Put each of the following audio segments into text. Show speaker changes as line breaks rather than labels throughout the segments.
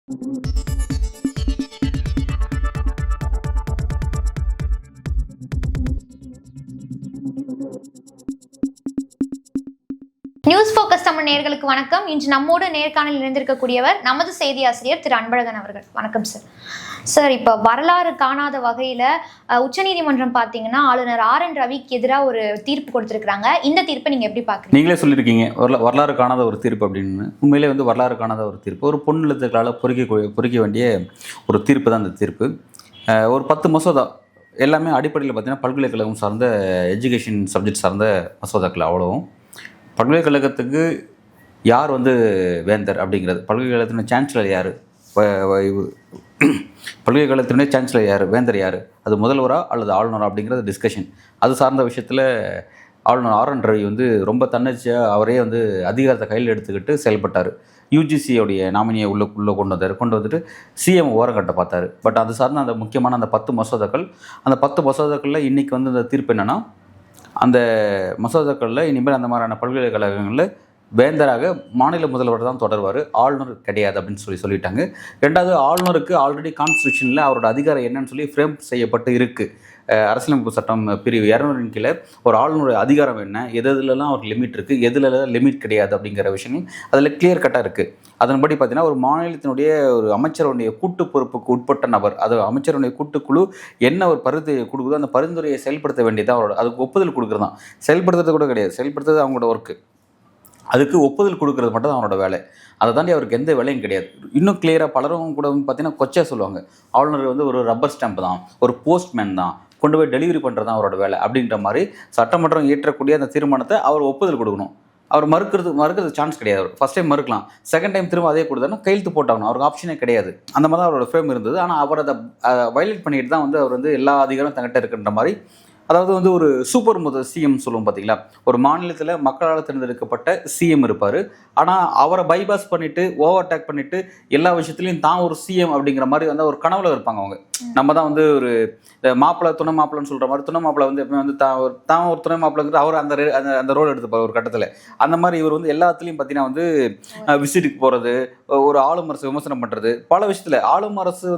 News focus Tamil நேயர்களுக்கு வணக்கம். இன்று நம்மோடு நேர்காணலில் இணைந்திருக்கக்கூடியவர் நமது செய்தி ஆசிரியர் திரு அன்பழகன் அவர்கள். வணக்கம் சார். சார், இப்போ வரலாறு காணாத வகையில் உச்சநீதிமன்றம் பார்த்தீங்கன்னா ஆளுநர் RN ரவிக்கு எதிராக ஒரு தீர்ப்பு கொடுத்துருக்காங்க. இந்த தீர்ப்பை நீங்கள் எப்படி பார்க்குறீங்க?
நீங்களே சொல்லியிருக்கீங்க வரலாறு காணாத ஒரு தீர்ப்பு அப்படின்னு. உண்மையிலே வரலாறு காணாத ஒரு தீர்ப்பு, ஒரு பொன்னெழுத்துக்களால் பொறிக்க வேண்டிய ஒரு தீர்ப்பு தான் அந்த தீர்ப்பு. ஒரு 10 மசோதா எல்லாமே அடிப்படையில் பார்த்தீங்கன்னா பல்கலைக்கழகம் சார்ந்த எஜுகேஷன் சப்ஜெக்ட் சார்ந்த மசோதாக்கள். அவ்வளவும் பல்கலைக்கழகத்துக்கு யார் வேந்தர் அப்படிங்கிறது, பல்கலைக்கழகத்தினுடைய சான்சலர் யார், பல்கலைக்கழகத்தினுடைய சான்சலர் யார், வேந்தர் யார், அது முதல்வரா அல்லது ஆளுநரா அப்படிங்கிறது டிஸ்கஷன். அது சார்ந்த விஷயத்தில் ஆளுநர் RN ரவி ரொம்ப தன்னிச்சையாக அவரே அதிகாரத்தை கையில் எடுத்துக்கிட்டு செயல்பட்டார். UGCயோடைய நாமினியை உள்ளே கொண்டு வந்துட்டு CM ஓரங்கட்ட பார்த்தாரு. பட் அது சார்ந்த அந்த முக்கியமான அந்த 10 மசோதாக்கள், அந்த 10 மசோதாக்களில் இன்றைக்கி இந்த தீர்ப்பு என்னென்னா, அந்த மசோதாக்களில் இனிமேல் அந்த மாதிரியான பல்கலைக்கழகங்களில் வேந்தராக மாநில முதல்வர் தான் தொடர்வார், ஆளுநர் கிடையாது அப்படின்னு சொல்லிட்டாங்க. ரெண்டாவது, ஆளுநருக்கு ஆல்ரெடி கான்ஸ்டியூஷனில் அவரோட அதிகாரம் என்னன்னு சொல்லி ஃப்ரேம் செய்யப்பட்டு இருக்குது. அரசியலமைப்பு சட்டம் பிரிவு 200 கீழே ஒரு ஆளுநருடைய அதிகாரம் என்ன, எதுலலாம் அவருக்கு லிமிட் இருக்குது, எதுலலாம் லிமிட் கிடையாது அப்படிங்கிற விஷயம் அதில் கிளியர் கட்டாக இருக்குது. அதன்படி பார்த்தீங்கன்னா ஒரு மாநிலத்தினுடைய ஒரு அமைச்சருடைய கூட்டு பொறுப்புக்கு உட்பட்ட நபர், அது அமைச்சருடைய கூட்டுக்குழு என்ன ஒரு பரிந்துரை கொடுக்குதோ அந்த பரிந்துரையை செயல்படுத்த வேண்டியதான் அவரோட, அதுக்கு ஒப்புதல் கொடுக்குறது தான். செயல்படுத்துறது கூட கிடையாது, செயல்படுத்துறது அவங்களோட ஒர்க்கு. அதுக்கு ஒப்புதல் கொடுக்குறது மட்டும் தான் அவனோட வேலை. அதை தாண்டி அவருக்கு எந்த வேலையும் கிடையாது. இன்னும் கிளியராக பலரும் கூட பார்த்தீங்கன்னா கொச்சையாக சொல்லுவாங்க, ஆளுநர் ஒரு ரப்பர் ஸ்டாம்ப் தான், ஒரு போஸ்ட்மேன் தான், கொண்டு போய் டெலிவரி பண்ணுறது தான் அவரோட வேலை அப்படின்ற மாதிரி சட்டமன்றம் இயற்றக்கூடிய அந்த தீர்மானத்தை அவர் ஒப்புதல் கொடுக்கணும். அவர் மறுக்கிறது சான்ஸ் கிடையாது. அவர் ஃபஸ்ட் டைம் மறுக்கலாம், செகண்ட் டைம் திரும்ப அதே கொடுத்தாருன்னா கையெழுத்து போட்டாகணும், அவருக்கு ஆப்ஷனே கிடையாது. அந்த மாதிரி தான் அவரோட ஃப்ரேம் இருந்தது. ஆனால் அவர் அதை வயலேட் பண்ணிட்டு தான் அவர் எல்லா அதிகாரம் தங்கிட்ட இருக்குன்ற மாதிரி, அதாவது ஒரு சூப்பர் CM சொல்லுவோம் பார்த்தீங்களா, ஒரு மாநிலத்தில் மக்களால் தேர்ந்தெடுக்கப்பட்ட CM இருப்பார். ஆனால் அவரை பைபாஸ் பண்ணிவிட்டு ஓவர்டேக் பண்ணிவிட்டு எல்லா விஷயத்துலையும் தான் ஒரு CM அப்படிங்கிற மாதிரி ஒரு கனவுல இருப்பாங்க அவங்க. நம்ம தான் ஒரு மாப்பிள்ளை துணை மாப்பிள்ளைன்னு சொல்கிற மாதிரி, துணை மாப்பிள்ளை எப்பவுமே தான் ஒரு துணை மாப்பிள்ளைங்கிற அவர் அந்த ரோல் எடுத்துப்பார் ஒரு கட்டத்தில். அந்த மாதிரி இவர் எல்லாத்துலேயும் பார்த்தீங்கன்னா விசிட்டுக்கு போகிறது, ஒரு ஆளும் அரசு விமர்சனம் பண்ணுறது, பல விஷயத்தில் ஆளும் அரசு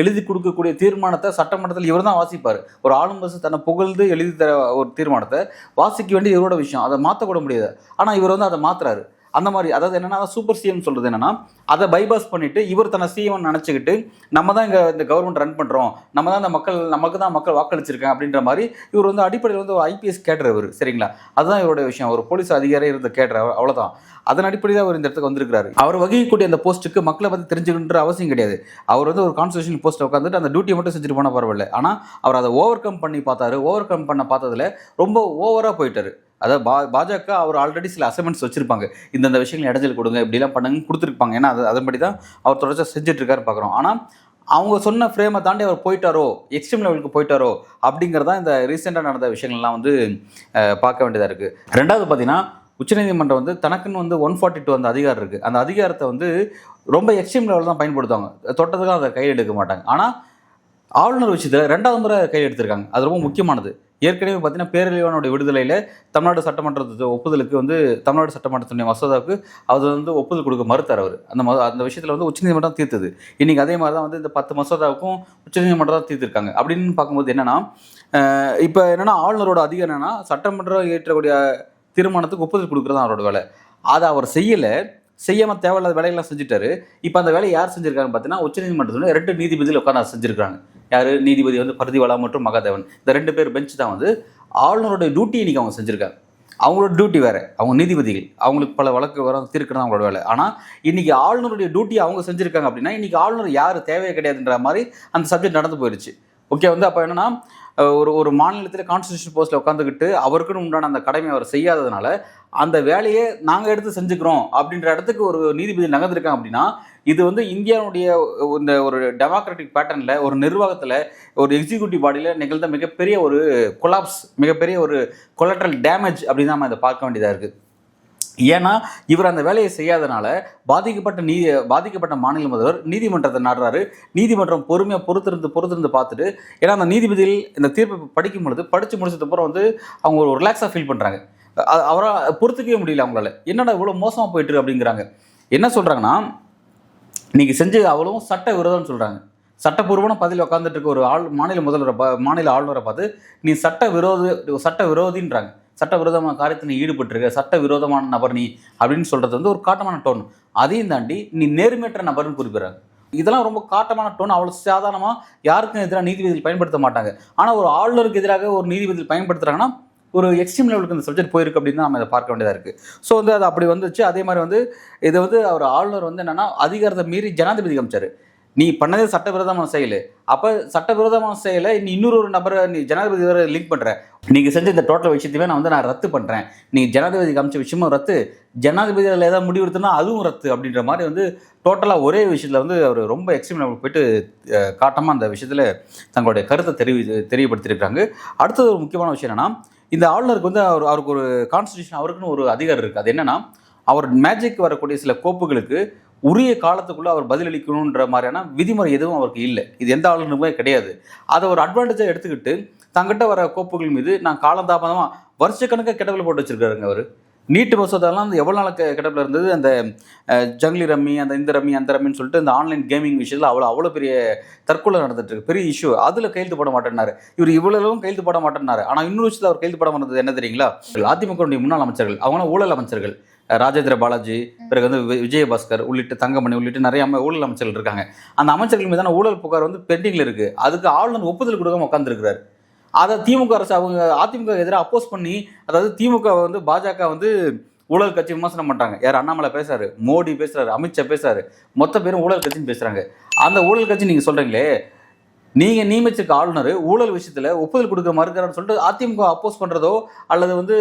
எழுதி கொடுக்கக்கூடிய தீர்மானத்தை சட்டமன்றத்தில் இவர் தான் வாசிப்பார். ஒரு ஆளும் அரசு தன்னை புகழ்ந்து எழுதி தர ஒரு தீர்மானத்தை வாசிக்க வேண்டிய இவரோட விஷயம், அதை மாற்றக்கூட முடியாது. ஆனால் இவர் அதை மாற்றுறாரு. அந்த மாதிரி, அதாவது என்னன்னா சூப்பர் CM சொல்கிறது என்னன்னா, அதை பைபாஸ் பண்ணிட்டு இவர் தன்னை CM நினச்சிக்கிட்டு நம்ம தான் இந்த கவர்மெண்ட் ரன் பண்ணுறோம், நம்ம தான் இந்த நமக்கு தான் மக்கள் வாக்களிச்சிருக்காங்க அப்படின்ற மாதிரி இவர் அடிப்படையில் ஒரு IPS கேட்டுறவர். சரிங்களா, அதுதான் இவருடைய விஷயம். ஒரு போலீஸ் அதிகாரி இருந்த கேட்டுறவர், அவ்வளோதான். அதன் அடிப்படையில் அவர் இந்த இடத்துக்கு வந்திருக்கிறாரு. அவர் வகிக்கக்கூடிய அந்த போஸ்ட்டுக்கு மக்களை பற்றி தெரிஞ்சுக்கின்ற அவசியம் கிடையாது. அவர் ஒரு கான்ஸ்டியூஷன் போஸ்ட்டை உட்காந்துட்டு அந்த டியூட்டியை மட்டும் செஞ்சுட்டு போனால் பரவாயில்ல. ஆனால் அவர் அதை ஓவர் கம் பண்ண பார்த்ததில் ரொம்ப ஓவராக போயிட்டார். அதாவது பாஜக அவர் ஆல்ரெடி சில அசைன்மெண்ட்ஸ் வச்சுருப்பாங்க, இந்த விஷயங்கள் இடைஞ்சல் கொடுங்க, இப்படிலாம் பண்ணுங்க கொடுத்துருப்பாங்க. ஏன்னா அதன்படி தான் அவர் தொடர்ச்சியாக செஞ்சுட்ருக்காரு பார்க்குறோம். ஆனால் அவங்க சொன்ன ஃப்ரேமை தாண்டி அவர் போயிட்டாரோ, எக்ஸ்ட்ரீம் லெவலுக்கு போயிட்டாரோ அப்படிங்கிறதான் இந்த ரீசெண்டாக நடந்த விஷயங்கள்லாம் பார்க்க வேண்டியதாக இருக்குது. ரெண்டாவது பார்த்தீங்கன்னா, உச்சநீதிமன்றம் தனக்குன்னு 142 அந்த அதிகாரம் இருக்குது. அந்த அதிகாரத்தை ரொம்ப எக்ஸ்ட்ரீம் லெவலில் தான் பயன்படுத்துவாங்க, தொட்டதுக்காக அதை கையில் எடுக்க மாட்டாங்க. ஆனால் ஆளுநர் விஷயத்தில் 2வது முறை கையில் எடுத்திருக்காங்க. அது ரொம்ப முக்கியமானது. ஏற்கனவே பார்த்தீங்கன்னா பேரறிவாளனுடைய விடுதலையில் தமிழ்நாடு சட்டமன்றத்து ஒப்புதலுக்கு தமிழ்நாடு சட்டமன்றத்துடைய மசோதாவுக்கு அவர் ஒப்புதல் கொடுக்க மறுத்தார். அவர் அந்த விஷயத்தில் உச்சநீதிமன்றம் தீர்த்தது. இன்றைக்கி அதே மாதிரி தான் இந்த 10 மசோதாவுக்கும் உச்சநீதிமன்றம் தான் தீர்த்திருக்காங்க. அப்படின்னு பார்க்கும்போது என்னென்னா, இப்போ என்னென்னா ஆளுநரோட அதிகாரம் என்னென்னா சட்டமன்றம் ஏற்றக்கூடிய தீர்மானத்துக்கு ஒப்புதல் கொடுக்குறது தான் அவரோட வேலை. அதை அவர் செய்யாமல் தேவையில்லாத வேலையெல்லாம் செஞ்சுட்டாரு. இப்போ அந்த வேலையை யார் செஞ்சுருக்காங்கன்னு பார்த்தீங்கன்னா, உச்சநீதிமன்றத்தில் 2 நீதிபதிகள் உட்காந்து செஞ்சுருக்காங்க. யார்? நீதிபதி பர்திவாலா மற்றும் மகாதேவன். இந்த 2 பேர் பெஞ்ச் தான் ஆளுநருடைய டியூட்டி இன்றைக்கி அவங்க செஞ்சுருக்காங்க. அவங்களோட டியூட்டி வேறு, அவங்க நீதிபதிகள், அவங்களுக்கு பல வழக்கு வர தீர்க்கிறது அவங்களோட வேலை. ஆனால் இன்றைக்கி ஆளுநருடைய டியூட்டி அவங்க செஞ்சுருக்காங்க அப்படின்னா இன்றைக்கி ஆளுநர் யார் தேவையே கிடையாதுன்ற மாதிரி அந்த சப்ஜெக்ட் நடந்து போயிடுச்சு. ஓகே, அப்போ என்னென்னா ஒரு மாநிலத்தில் கான்ஸ்டியூஷன் போஸ்ட்டில் உட்காந்துக்கிட்டு அவருக்குன்னு உண்டான அந்த கடமையை அவர் செய்யாததுனால அந்த வேலையை நாங்கள் எடுத்து செஞ்சுக்கிறோம் அப்படின்ற இடத்துக்கு ஒரு நீதிபதி நகர்ந்துருக்காங்க. அப்படின்னா இது இந்தியாவுடைய இந்த ஒரு டெமோக்ராட்டிக் பேட்டர்னில், ஒரு நிர்வாகத்தில், ஒரு எக்ஸிக்யூட்டிவ் பாடியில் நிகழ்ந்த மிகப்பெரிய ஒரு கொலாப்ஸ், மிகப்பெரிய ஒரு கொலாட்ரல் டேமேஜ் அப்படின்னு நம்ம இதை பார்க்க வேண்டியதாக இருக்குது. ஏன்னா இவர் அந்த வேலையை செய்யாதனால பாதிக்கப்பட்ட மாநில முதல்வர் நீதிமன்றத்தை நாடுறாரு. நீதிமன்றம் பொறுமையாக பொறுத்திருந்து பார்த்துட்டு, ஏன்னா அந்த நீதிபதிகள் இந்த தீர்ப்பை படிக்கும் பொழுது படித்து முடிச்சதுக்கப்புறம் அவங்க ஒரு ரிலாக்ஸாக ஃபீல் பண்ணுறாங்க. அவரால் பொறுத்துக்கவே முடியல அவங்களால. என்னடா இவ்வளோ மோசமாக போயிட்டு அப்படிங்கிறாங்க. என்ன சொல்கிறாங்கன்னா, நீங்கள் செஞ்சு அவ்வளவும் சட்ட விரோதம்னு சொல்கிறாங்க. சட்டப்பூர்வமான பதவியில் உட்காந்துட்டு இருக்க ஒரு மாநில முதல்வரை மாநில ஆளுநரை பார்த்து நீ சட்ட விரோதின்றாங்க. சட்ட விரோதமான காரியத்தில் நீ ஈடுபட்டிருக்க, சட்ட விரோதமான நபர் நீ அப்படின்னு சொல்கிறது வந்து ஒரு காட்டமான டோன். அதையும் தாண்டி நீ நேர்மையற்ற நபர்னு குறிப்பிடுறாங்க. இதெல்லாம் ரொம்ப காட்டமான டோன். அவ்வளோ சாதாரணமாக யாருக்கும் எதிராக நீதிபதிகள் பயன்படுத்த மாட்டாங்க. ஆனால் ஒரு ஆளுநருக்கு எதிராக ஒரு நீதிபதிகள் பயன்படுத்துகிறாங்கன்னா ஒரு எக்ஸ்ட்ரீம் லெவலுக்கு இந்த சப்ஜெக்ட் போயிருக்கு அப்படின்னு தான் நம்ம இதை பார்க்க வேண்டியதாக இருக்குது. ஸோ வந்து அது அப்படி வந்துச்சு. அதே மாதிரி வந்து இதை வந்து அவர் ஆளுநர் வந்து என்னென்னா அதிகாரத்தை மீறி ஜனாதிபதி காமிச்சார். நீ பண்ணதே சட்டவிரோதமான செயல். அப்போ சட்டவிரோதமான செயலை நீ இன்னொரு நபரை நீ ஜனாதிபதி வரை லிங்க் பண்ணுற. நீங்கள் செஞ்ச இந்த டோட்டல் விஷயத்தையுமே நான் ரத்து பண்ணுறேன். நீங்கள் ஜனாதிபதி காமிச்ச விஷயமும் ரத்து, ஜனாதிபதியில் ஏதாவது முடிவு எடுத்தோன்னா அதுவும் ரத்து அப்படின்ற மாதிரி வந்து டோட்டலாக ஒரே விஷயத்தில் வந்து அவர் ரொம்ப எக்ஸ்ட்ரீம் லெவலுக்கு போயிட்டு காட்டமாக அந்த விஷயத்தில் தங்களுடைய கருத்தை தெரியப்படுத்தியிருக்காங்க. அடுத்தது ஒரு முக்கியமான விஷயம் என்னென்னா, இந்த ஆளுநருக்கு வந்து அவருக்கு ஒரு கான்ஸ்டிடியூஷன் அவருக்குன்னு ஒரு அதிகாரம் இருக்குது. அது என்னென்னா, அவர் மேஜிக் வரக்கூடிய சில கோப்புகளுக்கு உரிய காலத்துக்குள்ளே அவர் பதிலளிக்கணுன்ற மாதிரியான விதிமுறை எதுவும் அவருக்கு இல்லை. இது எந்த ஆளுநருமே கிடையாது. அதை ஒரு அட்வான்டேஜாக எடுத்துக்கிட்டு தங்கிட்ட வர கோப்புகள் மீது நான் காலந்தாமதமாக வருஷக்கணக்காக கிடப்பில் போட்டு வச்சுருக்காருங்க. அவர் நீட்டு மசோதாலாம் வந்து எவ்வளோ நாள் கிடப்பில் இருந்தது. அந்த ஜங்லி ரம்மி, இந்த ரம்மி அந்த ரம்மின்னு சொல்லிட்டு இந்த ஆன்லைன் கேமிங் விஷயத்தில் அவ்வளோ பெரிய தற்கொலை நடந்துட்டு இருக்கு, பெரிய இஷ்யூ. அதில் கையெழுத்து போட மாட்டேன்னாரு. இவர் இவ்வளவும் கையெழுத்து போட மாட்டேன்னாரு. ஆனால் இன்னொரு விஷயத்தில் அவர் கையெழுத்து போட மாட்டது என்ன தெரியுங்களா? அதிமுக முன்னாள் அமைச்சர்கள், அவங்களாம் ஊழல் அமைச்சர்கள். ராஜேந்திர பாலாஜி, பிறகு வந்து விஜயபாஸ்கர் உள்ளிட்ட தங்கமணி உள்ளிட்ட நிறைய ஊழல் அமைச்சர்கள் இருக்காங்க. அந்த அமைச்சர்கள் மீதான ஊழல் புகார் வந்து பெண்டிங்கில் இருக்குது. அதுக்கு ஆளுநர் ஒப்புதல் கொடுக்காம உட்காந்துருக்கிறார். அதை திமுக அரசு அவங்க அதிமுக எதிராக அப்போஸ் பண்ணி, அதாவது திமுக வந்து பாஜக வந்து ஊழல் கட்சி விமர்சனம் பண்ணுறாங்க. யார்? அண்ணாமலை பேசுறாரு, மோடி பேசுறாரு, அமித்ஷா பேசுறாரு, மொத்த பேரும் ஊழல் கட்சின்னு பேசுகிறாங்க. அந்த ஊழல் கட்சி நீங்கள் சொல்கிறீங்களே, நீங்கள் நியமிச்சிருக்க ஆளுநர் ஊழல் விஷயத்தில் ஒப்புதல் கொடுக்க மறுக்கிறான்னு சொல்லிட்டு அதிமுக அப்போஸ் பண்ணுறதோ அல்லது வந்து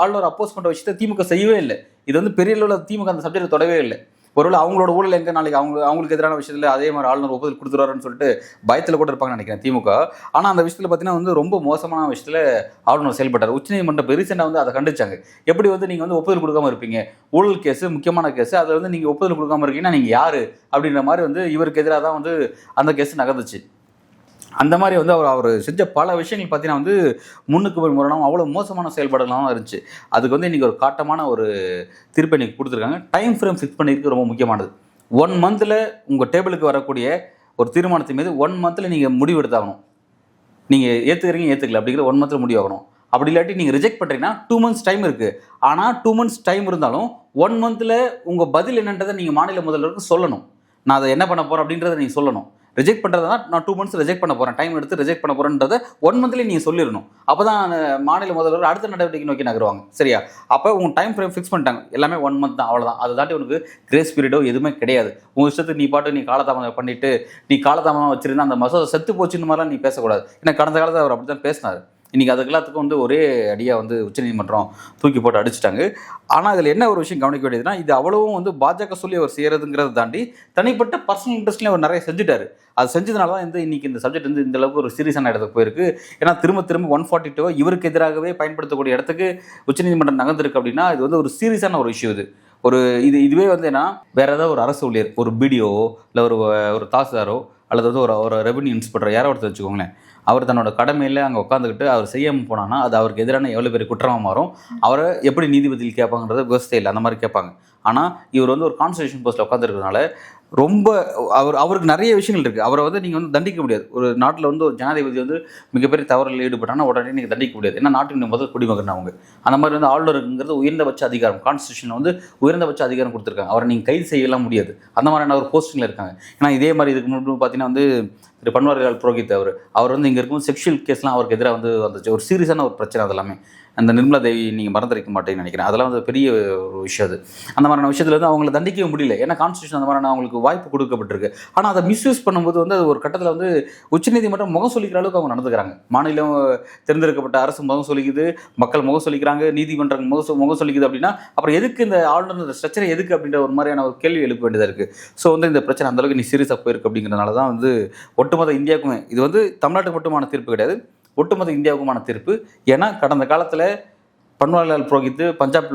ஆளுநர் அப்போஸ் பண்ணுற விஷயத்தை திமுக செய்யவே இல்லை. இது வந்து பெரிய அளவில் திமுக அந்த சப்ஜெக்ட் தொடவே இல்லை. ஒருவேளை அவங்களோட ஊழல் எங்கே நாளைக்கு அவங்களுக்கு எதிரான விஷயத்தில் அதே மாதிரி ஆளுநர் ஒப்புதல் கொடுத்துருவாருன்னு சொல்லிட்டு பயத்தில் கூட இருப்பாங்கன்னு நினைக்கிறேன் திமுக. ஆனால் அந்த விஷயத்தில் பார்த்தீங்கன்னா வந்து ரொம்ப மோசமான விஷயத்தில் ஆளுநர் செயல்பட்டார். உச்சநீதிமன்றம் ரீசெண்டாக வந்து அதை கண்டிச்சாங்க. எப்படி வந்து நீங்கள் வந்து ஒப்புதல் கொடுக்காம இருப்பீங்க, ஊழல் கேஸு முக்கியமான கேஸு, அதில் வந்து நீங்கள் ஒப்புதல் கொடுக்காம இருக்கீங்கன்னா நீங்கள் யார் அப்படின்ற மாதிரி வந்து இவருக்கு எதிராக தான் வந்து அந்த கேஸ் நகர்ந்துச்சு. அந்த மாதிரி வந்து அவர் செஞ்ச பல விஷயங்கள் பார்த்தீங்கன்னா வந்து முன்னுக்கு போய் முரணம் அவ்வளோ மோசமான செயல்பாடுகளாக இருந்துச்சு. அதுக்கு வந்து இன்றைக்கி ஒரு காட்டமான ஒரு தீர்ப்பை இன்றைக்கி கொடுத்துருக்காங்க. டைம் ஃப்ரேம் ஃபிக்ஸ் பண்ணியிருக்கு, ரொம்ப முக்கியமானது. 1 மந்தில் உங்கள் டேபிளுக்கு வரக்கூடிய ஒரு தீர்மானத்தின் மீது 1 மந்தில் நீங்கள் முடிவு எடுத்தாகணும். நீங்கள் ஏற்றுக்கிறீங்க ஏற்றுக்கல அப்படிங்கிற 1 மந்தில் முடிவாகணும். அப்படி இல்லாட்டி நீங்கள் ரிஜெக்ட் பண்ணுறீங்கன்னா 2 மந்த்ஸ் டைம் இருக்குது. ஆனால் 2 மந்த்ஸ் டைம் இருந்தாலும் 1 மந்தில் உங்கள் பதில் என்னன்றதை நீங்கள் மாநில முதல்வருக்கு சொல்லணும். நான் அதை என்ன பண்ண போகிறேன் அப்படின்றத நீங்கள் சொல்லணும். ரிஜெக்ட் பண்ணுறதுனா நான் 2 மந்த்ஸ் ரிஜெக்ட் பண்ண போகிறேன், டைம் எடுத்து ரிஜெக்ட் பண்ண போகிறேன்றதை 1 மந்த்லேயே நீங்கள் சொல்லிடணும். அப்போ தான் மாநில முதல்வர் அடுத்த நடவடிக்கை நோக்கி நகருவாங்க. சரியா? அப்போ உங்கள் டைம் ஃப்ரேம் ஃபிக்ஸ் பண்ணிட்டாங்க. எல்லாமே 1 மந்த் தான், அவ்வளோதான். அதை தாண்டி உனக்கு கிரேஸ் பீரியடோ எதுவுமே கிடையாது. உங்கள் இஷ்டத்துக்கு நீ பாட்டு நீ காலதாமதம் பண்ணிவிட்டு நீ காலதாமதம் வச்சுருந்தா அந்த மசோதா செத்து போச்சுன்னு மாதிரிலாம் நீ பேசக்கூடாது. ஏன்னா கடந்த காலத்தில் அவர் அப்படி தான் பேசினார். இன்றைக்கி அதுக்கு எல்லாத்துக்கும் வந்து ஒரே அடியாக வந்து உச்சநீதிமன்றம் தூக்கி போட்டு அடிச்சிட்டாங்க. ஆனால் இதில் என்ன ஒரு விஷயம் கவனிக்க வேண்டியதுன்னா, இது அவ்வளவும் வந்து பாஜக சொல்லி அவர் செய்கிறதுங்கிறத தாண்டி தனிப்பட்ட பர்சனல் இன்ட்ரெஸ்ட்லேயும் அவர் நிறைய செஞ்சுட்டார். அது செஞ்சதுனால தான் வந்து இன்றைக்கி இந்த சப்ஜெக்ட் வந்து இந்த அளவுக்கு ஒரு சீரியஸான இடத்துக்கு போயிருக்கு. ஏன்னா திரும்ப 142 இவருக்கு எதிராகவே பயன்படுத்தக்கூடிய இடத்துக்கு உச்சநீதிமன்றம் நகர்ந்துருக்கு. அப்படின்னா இது வந்து ஒரு சீரியஸான ஒரு இஷ்யூ. இதுவே வந்து என்ன, வேறு ஏதாவது ஒரு அரசு ஊழியர், ஒரு பிடிஓ இல்லை ஒரு தாசில்தாரோ அல்லது வந்து ஒரு ரெவன்யூ இன்ஸ்பெக்டர் யாரோ ஒருத்தர் வச்சுக்கோங்களேன், அவர் தன்னோட கடமையில் அங்கே உட்காந்துக்கிட்டு அவர் செய்யாமல் போனான்னா அது அவருக்கு எதிரான எவ்வளோ பெரிய குற்றமாக மாறும். அவரை எப்படி நீதிபதியில் கேட்பாங்கன்றது விவசாயியில் அந்த மாதிரி கேட்பாங்க. ஆனால் இவர் வந்து ஒரு கான்ஸ்டிடியூஷன் போஸ்ட்டில் உட்காந்துருக்கிறதுனால ரொம்ப அவருக்கு நிறைய விஷயங்கள் இருக்குது. அவரை வந்து நீங்கள் வந்து தண்டிக்க முடியாது. ஒரு நாட்டில் வந்து ஒரு ஜனாதிபதி வந்து மிகப்பெரிய தவறில் ஈடுபட்டாங்கன்னா உடனே நீங்கள் தண்டிக்க முடியாது. ஏன்னா நாட்டின் முதல் குடிமகன் அவங்க. அந்த மாதிரி வந்து ஆளுநருங்கிறது உயர்ந்தபட்ச அதிகாரம். கான்ஸ்டியூஷனில் வந்து உயர்ந்தபட்ச அதிகாரம் கொடுத்துருக்காங்க. அவரை நீங்கள் கைது செய்யலாம் முடியாது. அந்த மாதிரியான ஒரு போஸ்டிங்கில் இருக்காங்க. ஏன்னா இதே மாதிரி இதுக்கு முன்னாடி பார்த்தீங்கன்னா வந்து திரு பன்வாரிலால் புரோஹித் அவர் வந்து இங்கே இருக்கும் செக்ஷுவல் கேஸ்லாம் அவருக்கு எதிராக வந்து வந்துச்சு. ஒரு சீரியஸான ஒரு பிரச்சனை. அதெல்லாமே அந்த நிர்மலா தேவி நீங்கள் மறந்துருக்க மாட்டேன்னு நினைக்கிறேன். அதெல்லாம் வந்து பெரிய ஒரு விஷயம். அது அந்த மாதிரியான விஷயத்தில் வந்து அவங்களை தண்டிக்கவே முடியல. ஏன்னா கான்ஸ்டியூஷன் அந்த மாதிரியான அவங்களுக்கு வாய்ப்பு கொடுக்கப்பட்டிருக்கு. ஆனால் அதை மிஸ்யூஸ் பண்ணும்போது வந்து அது ஒரு கட்டத்தில் வந்து உச்சநீதிமன்றம் முகம் சொல்லிக்கிற அளவுக்கு அவங்க நடந்துக்கிறாங்க. மாநிலம் தேர்ந்தெடுக்கப்பட்ட அரசு முகம் சொல்லிக்குது, மக்கள் முகம் சொல்லிக்கிறாங்க, நீதிமன்றம் முகம் சொல்லிக்குது. அப்படின்னா அப்புறம் எதுக்கு இந்த ஆளுநர் ஸ்ட்ரக்சரை எதுக்கு அப்படின்ற ஒரு மாதிரியான ஒரு கேள்வி எழுப்ப வேண்டியதாக இருக்குது. ஸோ வந்து இந்த பிரச்சனை அந்தளவுக்கு நீ சீரியஸாக போயிருக்கு. அப்படிங்கிறதுனால தான் வந்து ஒட்டுமொத்த இந்தியாவுக்குமே இது வந்து தமிழ்நாட்டுக்கு மட்டுமான தீர்ப்பு கிடையாது, ஒட்டுமொத்த இந்தியாவுக்குமான தீர்ப்பு. ஏன்னா கடந்த காலத்தில் பன்வாரிலால் புரோஹித் பஞ்சாப்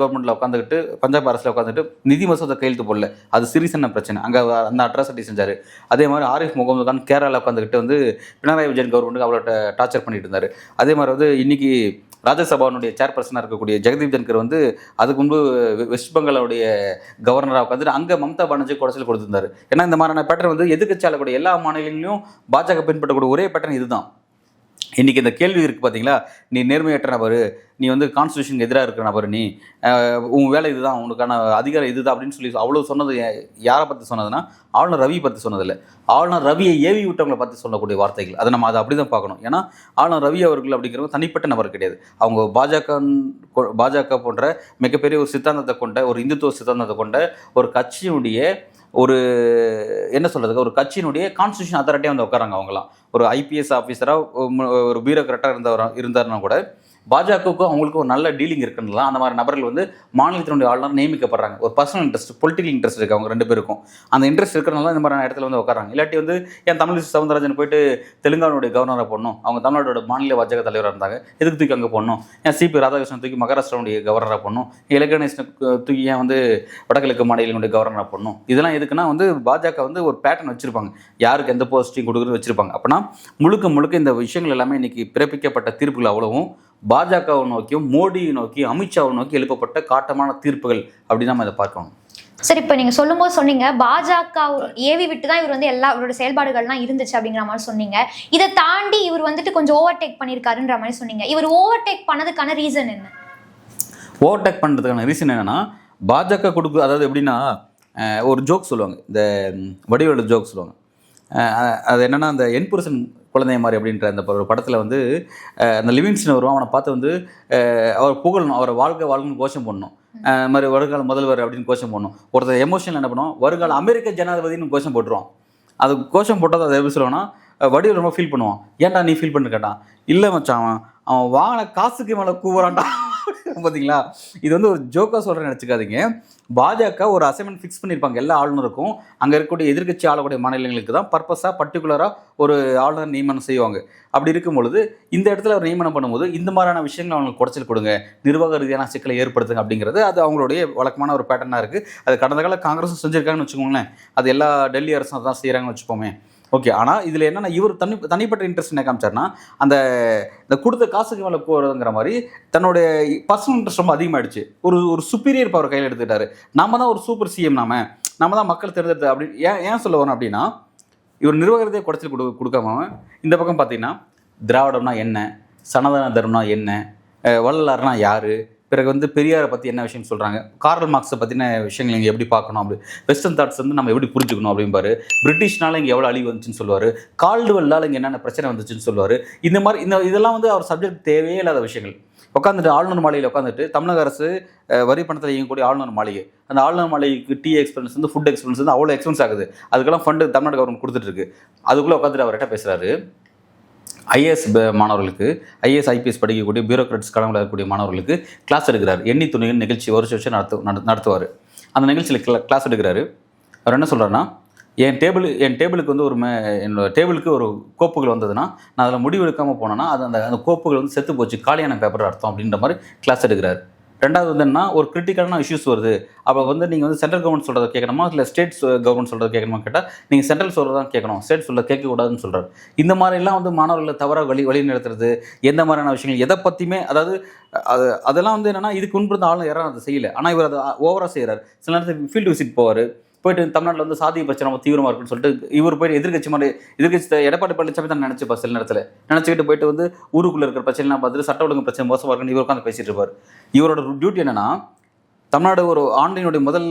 கவர்மெண்ட்டில் உட்காந்துக்கிட்டு, பஞ்சாப் அரசில் உட்காந்துட்டு நிதி மசோதா கையெழுத்து போடல. அது சீரியஸான பிரச்சனை. அங்கே அந்த அட்ராசிட்டி செஞ்சார். அதே மாதிரி ஆரிஃப் முகமது கான் கேரளாவில் உட்காந்துக்கிட்டு வந்து பினராயி விஜயன் கவர்மெண்ட்டுக்கு அவ்வளோ டார்ச்சர் பண்ணிட்டு இருந்தார். அதே மாதிரி வந்து இன்றைக்கி ராஜ்யசபாவுடைய சேர்பர்சனாக இருக்கக்கூடிய ஜெகதீப் தன்கர் வந்து அதுக்கு முன்பு வெஸ்ட் பெங்காலுடைய கவர்னராக உட்காந்துட்டு அங்கே மம்தா பானர்ஜி குறைச்சல் கொடுத்திருந்தாரு. ஏன்னா இந்த மாதிரியான பேட்டர்ன் வந்து எதிர்க்கட்சியாளக்கூடிய எல்லா மாநிலங்களிலும் பாஜக பின்பற்றக்கூடிய ஒரே பேட்டர்ன் இதுதான். இன்றைக்கி இந்த கேள்வி இருக்குது பார்த்தீங்களா, நீ நேர்மையற்ற நபர், நீ வந்து கான்ஸ்டியூஷனுக்கு எதிராக இருக்கிற நபர், நீ உன் வேலை இதுதான், உனக்கான அதிகாரம் இதுதான் அப்படின்னு சொல்லி அவ்வளோ சொன்னது யாரை பற்றி சொன்னதுன்னா ஆளுநர் ரவியை பற்றி சொன்னதில்லை. ஆளுநர் ரவியை ஏவி விட்டவங்களை பற்றி சொல்லக்கூடிய வார்த்தைகள். அதை நம்ம அதை அப்படி தான் பார்க்கணும். ஏன்னா ஆளுநர் ரவி அவர்கள் அப்படிங்கிறவங்க தனிப்பட்ட நபர் கிடையாது. அவங்க பாஜக போன்ற மிகப்பெரிய ஒரு சித்தாந்தத்தை கொண்ட, ஒரு இந்துத்துவ சித்தாந்தத்தை கொண்ட ஒரு கட்சியினுடைய ஒரு என்ன சொல்கிறதுக்கு ஒரு கட்சியினுடைய கான்ஸ்டியூஷன் அத்தாரிட்டியாக வந்து உட்காராங்க. அவங்களாம் ஒரு ஐபிஎஸ் ஆஃபீஸராக ஒரு பியூரோக்ராட்டாக இருந்தாருன்னா கூட பாஜகவுக்கும் அவங்களுக்கும் ஒரு நல்ல டீலிங் இருக்குன்னா அந்த மாதிரி நபர்கள் வந்து மாநிலத்தினுடைய ஆளுநர் நியமிக்கப்படுறாங்க. ஒரு பர்சனல் இன்ட்ரெஸ்ட், பொலிட்டிக்கல் இன்ட்ரெஸ்ட் இருக்குது அவங்க ரெண்டு பேருக்கும். அந்த இன்ட்ரெஸ்ட் இருக்கிறனால இந்த மாதிரி இடத்துல வந்து உட்காராங்க. இல்லாட்டி வந்து என் தமிழிசை சவுந்தரராஜன் போயிட்டு தெலுங்கானுடைய கவர்னராக போடணும், அவங்க தமிழ்நாட்டோட மாநில பாஜக தலைவராக இருந்தாங்க, எதுக்கு தூக்கி அங்கே போடணும்? ஏன் சிபி ராதாகிருஷ்ணன் தூக்கி மகாராஷ்டிராவுடைய கவர்னராக போடணும், இலக்கணேஷனை தூக்கி ஏன் வந்து வடகிழக்கு மாநிலங்களுடைய கவர்னராக போடணும்? இதெல்லாம் எதுக்குன்னா வந்து பாஜக வந்து ஒரு பேட்டர்ன் வச்சுருப்பாங்க, யாருக்கு எந்த போஸ்டிங் கொடுக்குறது வச்சுருப்பாங்க. அப்படின்னா முழுக்க இந்த விஷயங்கள் எல்லாமே இன்றைக்கி பிறப்பிக்கப்பட்ட தீர்ப்புகள் அவ்வளவும் பாஜகவை நோக்கியும் மோடியை நோக்கி அமித்ஷாவை நோக்கி எழுப்பப்பட்ட காட்டமான தீர்ப்புகள் அப்படின்னு நம்ம இதை பார்க்கணும்.
சரி, இப்போ நீங்கள் சொல்லும்போது சொன்னீங்க பாஜக ஏவி விட்டு தான் இவர் வந்து எல்லா இவரோட செயல்பாடுகள்லாம் இருந்துச்சு அப்படிங்கிற மாதிரி சொன்னீங்க. இதை தாண்டி இவர் வந்துட்டு கொஞ்சம் ஓவர்டேக் பண்ணியிருக்காருன்ற மாதிரி சொன்னீங்க. இவர் ஓவர்டேக் பண்ணதுக்கான ரீசன் என்ன?
ஓவர்டேக் பண்ணுறதுக்கான ரீசன் என்னென்னா பாஜக கொடுக்கு, அதாவது எப்படின்னா ஒரு ஜோக் சொல்லுவாங்க, இந்த வடிவேலு ஜோக் சொல்லுவாங்க. அது என்னென்னா அந்த என்புருஷன் குழந்தைய மாதிரி அப்படின்ற அந்த ஒரு படத்தில் வந்து அந்த லிவிங்ஸ்டன் வருவான், அவனை பார்த்து வந்து அவர் புகழணும், அவரை வாழ்க்கை கோஷம் பண்ணணும், அது மாதிரி வருங்கால முதல்வர் அப்படின்னு கோஷம் பண்ணணும். ஒருத்தர் எமோஷனல் என்ன பண்ணுவோம், வருங்கால அமெரிக்க ஜனாதிபதினு கோஷம் போட்டுருவான். அது கோஷம் போட்டது அதை எப்படி சொல்லுவான்னா வடிவில் ரொம்ப ஃபீல் பண்ணுவான். ஏன்டா நீ ஃபீல் பண்ணு கேட்டான், இல்லை மச்சான் அவன் வாங்கின காசுக்கு மேலே கூவுறான்டா. பார்த்தீங்களா, இது வந்து ஒரு ஜோக்காக சொல்கிறேன்னு நினச்சிக்காதீங்க. பாஜக ஒரு அசைன்மெண்ட் ஃபிக்ஸ் பண்ணியிருப்பாங்க எல்லா ஆளுநருக்கும். அங்கே இருக்கக்கூடிய எதிர்க்கட்சி ஆளக்கூடிய மாநிலங்களுக்கு தான் பர்பஸாக பர்டிகுலராக ஒரு ஆளுநர் நியமனம் செய்வாங்க. அப்படி இருக்கும் பொழுது இந்த இடத்துல ஒரு நியமனம் பண்ணும்போது இந்த மாதிரியான விஷயங்கள் அவங்களுக்கு குறைச்சல் கொடுங்க, நிர்வாக ரீதியான சிக்கலை ஏற்படுத்துங்க அப்படிங்கிறது அது அவங்களுடைய வழக்கமான ஒரு பேட்டர்னாக இருக்குது. அது கடந்த கால காங்கிரஸும் செஞ்சுருக்காங்கன்னு வச்சுக்கோங்களேன், அது எல்லா டெல்லி அரசும் தான் செய்கிறாங்கன்னு வச்சுப்போமே. ஓகே, ஆனால் இதில் என்னென்னா இவர் தனிப்பட்ட இன்ட்ரெஸ்ட் என்ன காமிச்சார்னா இந்த கொடுத்த காசுக்கு மேலே போகிறதுங்கிற மாதிரி தன்னுடைய பர்சனல் இன்ட்ரெஸ்ட் ரொம்ப அதிகமாகிடுச்சு. ஒரு சுப்பீரியர் பவர் கையில் எடுத்துக்கிட்டாரு. நம்ம தான் ஒரு சூப்பர் சிஎம், நம்ம தான் மக்கள் தேர்ந்தெடுத்து அப்படின்னு ஏன் சொல்ல வரோம் அப்படின்னா, இவர் நிர்வாகத்தையே குறைச்சல் கொடுக்காம இந்த பக்கம் பார்த்தீங்கன்னா திராவிடம்னா என்ன, சனாதன தர்மம்னா என்ன, வள்ளலார்னா யார், பிறகு வந்து பெரியாரை பற்றி என்ன விஷயம் சொல்கிறாங்க, கார்ல் மார்க்ஸை பற்றின விஷயங்கள் இங்கே எப்படி பார்க்கணும், அப்படி வெஸ்டர்ன் தாட்ஸ் வந்து நம்ம எப்படி புரிஞ்சுக்கணும் அப்படிம்பாரு. பிரிட்டிஷ்னால இங்கே எவ்வளோ அழிவு வந்துச்சுன்னு சொல்லுவார், கால்டுவெல்லால் இங்கே என்னென்ன பிரச்சனை வந்துச்சுன்னு சொல்லுவார். இந்த மாதிரி இதெல்லாம் வந்து அவர் சப்ஜெக்ட் தேவையே இல்லாத விஷயங்கள். உட்காந்துட்டு ஆளுநர் மாளிகையில் உட்காந்துட்டு தமிழக அரசு வரி பணத்தில் இயங்கக்கூடிய ஆளுநர் மாளிகை, அந்த ஆளுநர் மாளிகைக்கு டீ எக்ஸ்பென்ஸ் வந்து ஃபுட் எக்ஸ்பென்ஸ் வந்து அவ்வளோ எக்ஸ்பென்ஸ் ஆகுது. அதுக்கெல்லாம் ஃபண்டு தமிழ்நாடு கவர்மெண்ட் கொடுத்துட்ருக்கு. அதுக்குள்ளே உட்காந்துட்டு அவர்கிட்ட பேசுகிறாரு. ஐஏஎஸ் மாணவர்களுக்கு, ஐஏஎஸ் ஐபிஎஸ் படிக்கக்கூடிய பியூரோக்ராட்ஸ் கடவுள் இருக்கக்கூடிய மாணவர்களுக்கு கிளாஸ் எடுக்கிறார். எண்ணி துணிகள் நிகழ்ச்சி வருஷம் நடத்துவார். அந்த நிகழ்ச்சியில் கிளாஸ் எடுக்கிறாரு. அவர் என்ன சொல்கிறாருன்னா, என் டேபிளுக்கு வந்து என்னோட டேபிளுக்கு ஒரு கோப்புகள் வந்ததுன்னா நான் அதில் முடிவு எடுக்காமல் போனேன்னா அது அந்த கோப்புகள் வந்து செத்து போச்சு, காலியான பேப்பர் அர்த்தம் அப்படின்ற மாதிரி கிளாஸ் எடுக்கிறார். ரெண்டாவது வந்து என்ன, ஒரு கிரிட்டிக்கலான இஷ்யூஸ் வருது, அப்போ வந்து நீங்கள் வந்து சென்ட்ரல் கவர்மெண்ட் சொல்கிறத கேட்கணுமா இல்லை ஸ்டேட் கவர்மெண்ட் சொல்கிறத கேட்கணுமா கேட்டால் நீங்கள் சென்ட்ரல் சொல்கிறதான் கேட்கணும், ஸ்டேட் சொல்ல கேட்கக்கூடாதுன்னு சொல்கிறார். இந்த மாதிரிலாம் வந்து மாணவர்களை தவறாக வழி நடத்துறது, எந்த மாதிரியான விஷயங்கள் எதை பற்றியுமே, அதாவது அதெல்லாம் வந்து என்னென்னா இதுக்கு முன்பு ஆளுநர் யாரும் அதை செய்யலை, ஆனால் இவர் அதை ஓவராக செய்கிறார். சில நேரத்தில் ஃபீல்டு விசிட் போவார், போயிட்டு தமிழ்நாட்டில் வந்து சாதிய பிரச்சனை ரொம்ப தீவிரமாக இருக்குன்னு சொல்லிட்டு இவர் போயிட்டு எதிர்கட்சி எடப்பாடி பழனிசாமி தான் நினச்சிப்பா, சில நேரத்தில் நினச்சிக்கிட்டு போயிட்டு வந்து ஊருக்குள்ளே இருக்கிற பிரச்சனைலாம் பார்த்துட்டு சட்ட ஒழுங்கு பிரச்சனை மோசமாக இருக்குன்னு இவர் உட்காந்து பேசிட்டு இருப்பார். இவரோட டியூட்டி என்னென்னா, தமிழ்நாடு ஒரு ஆண்டினுடைய முதல்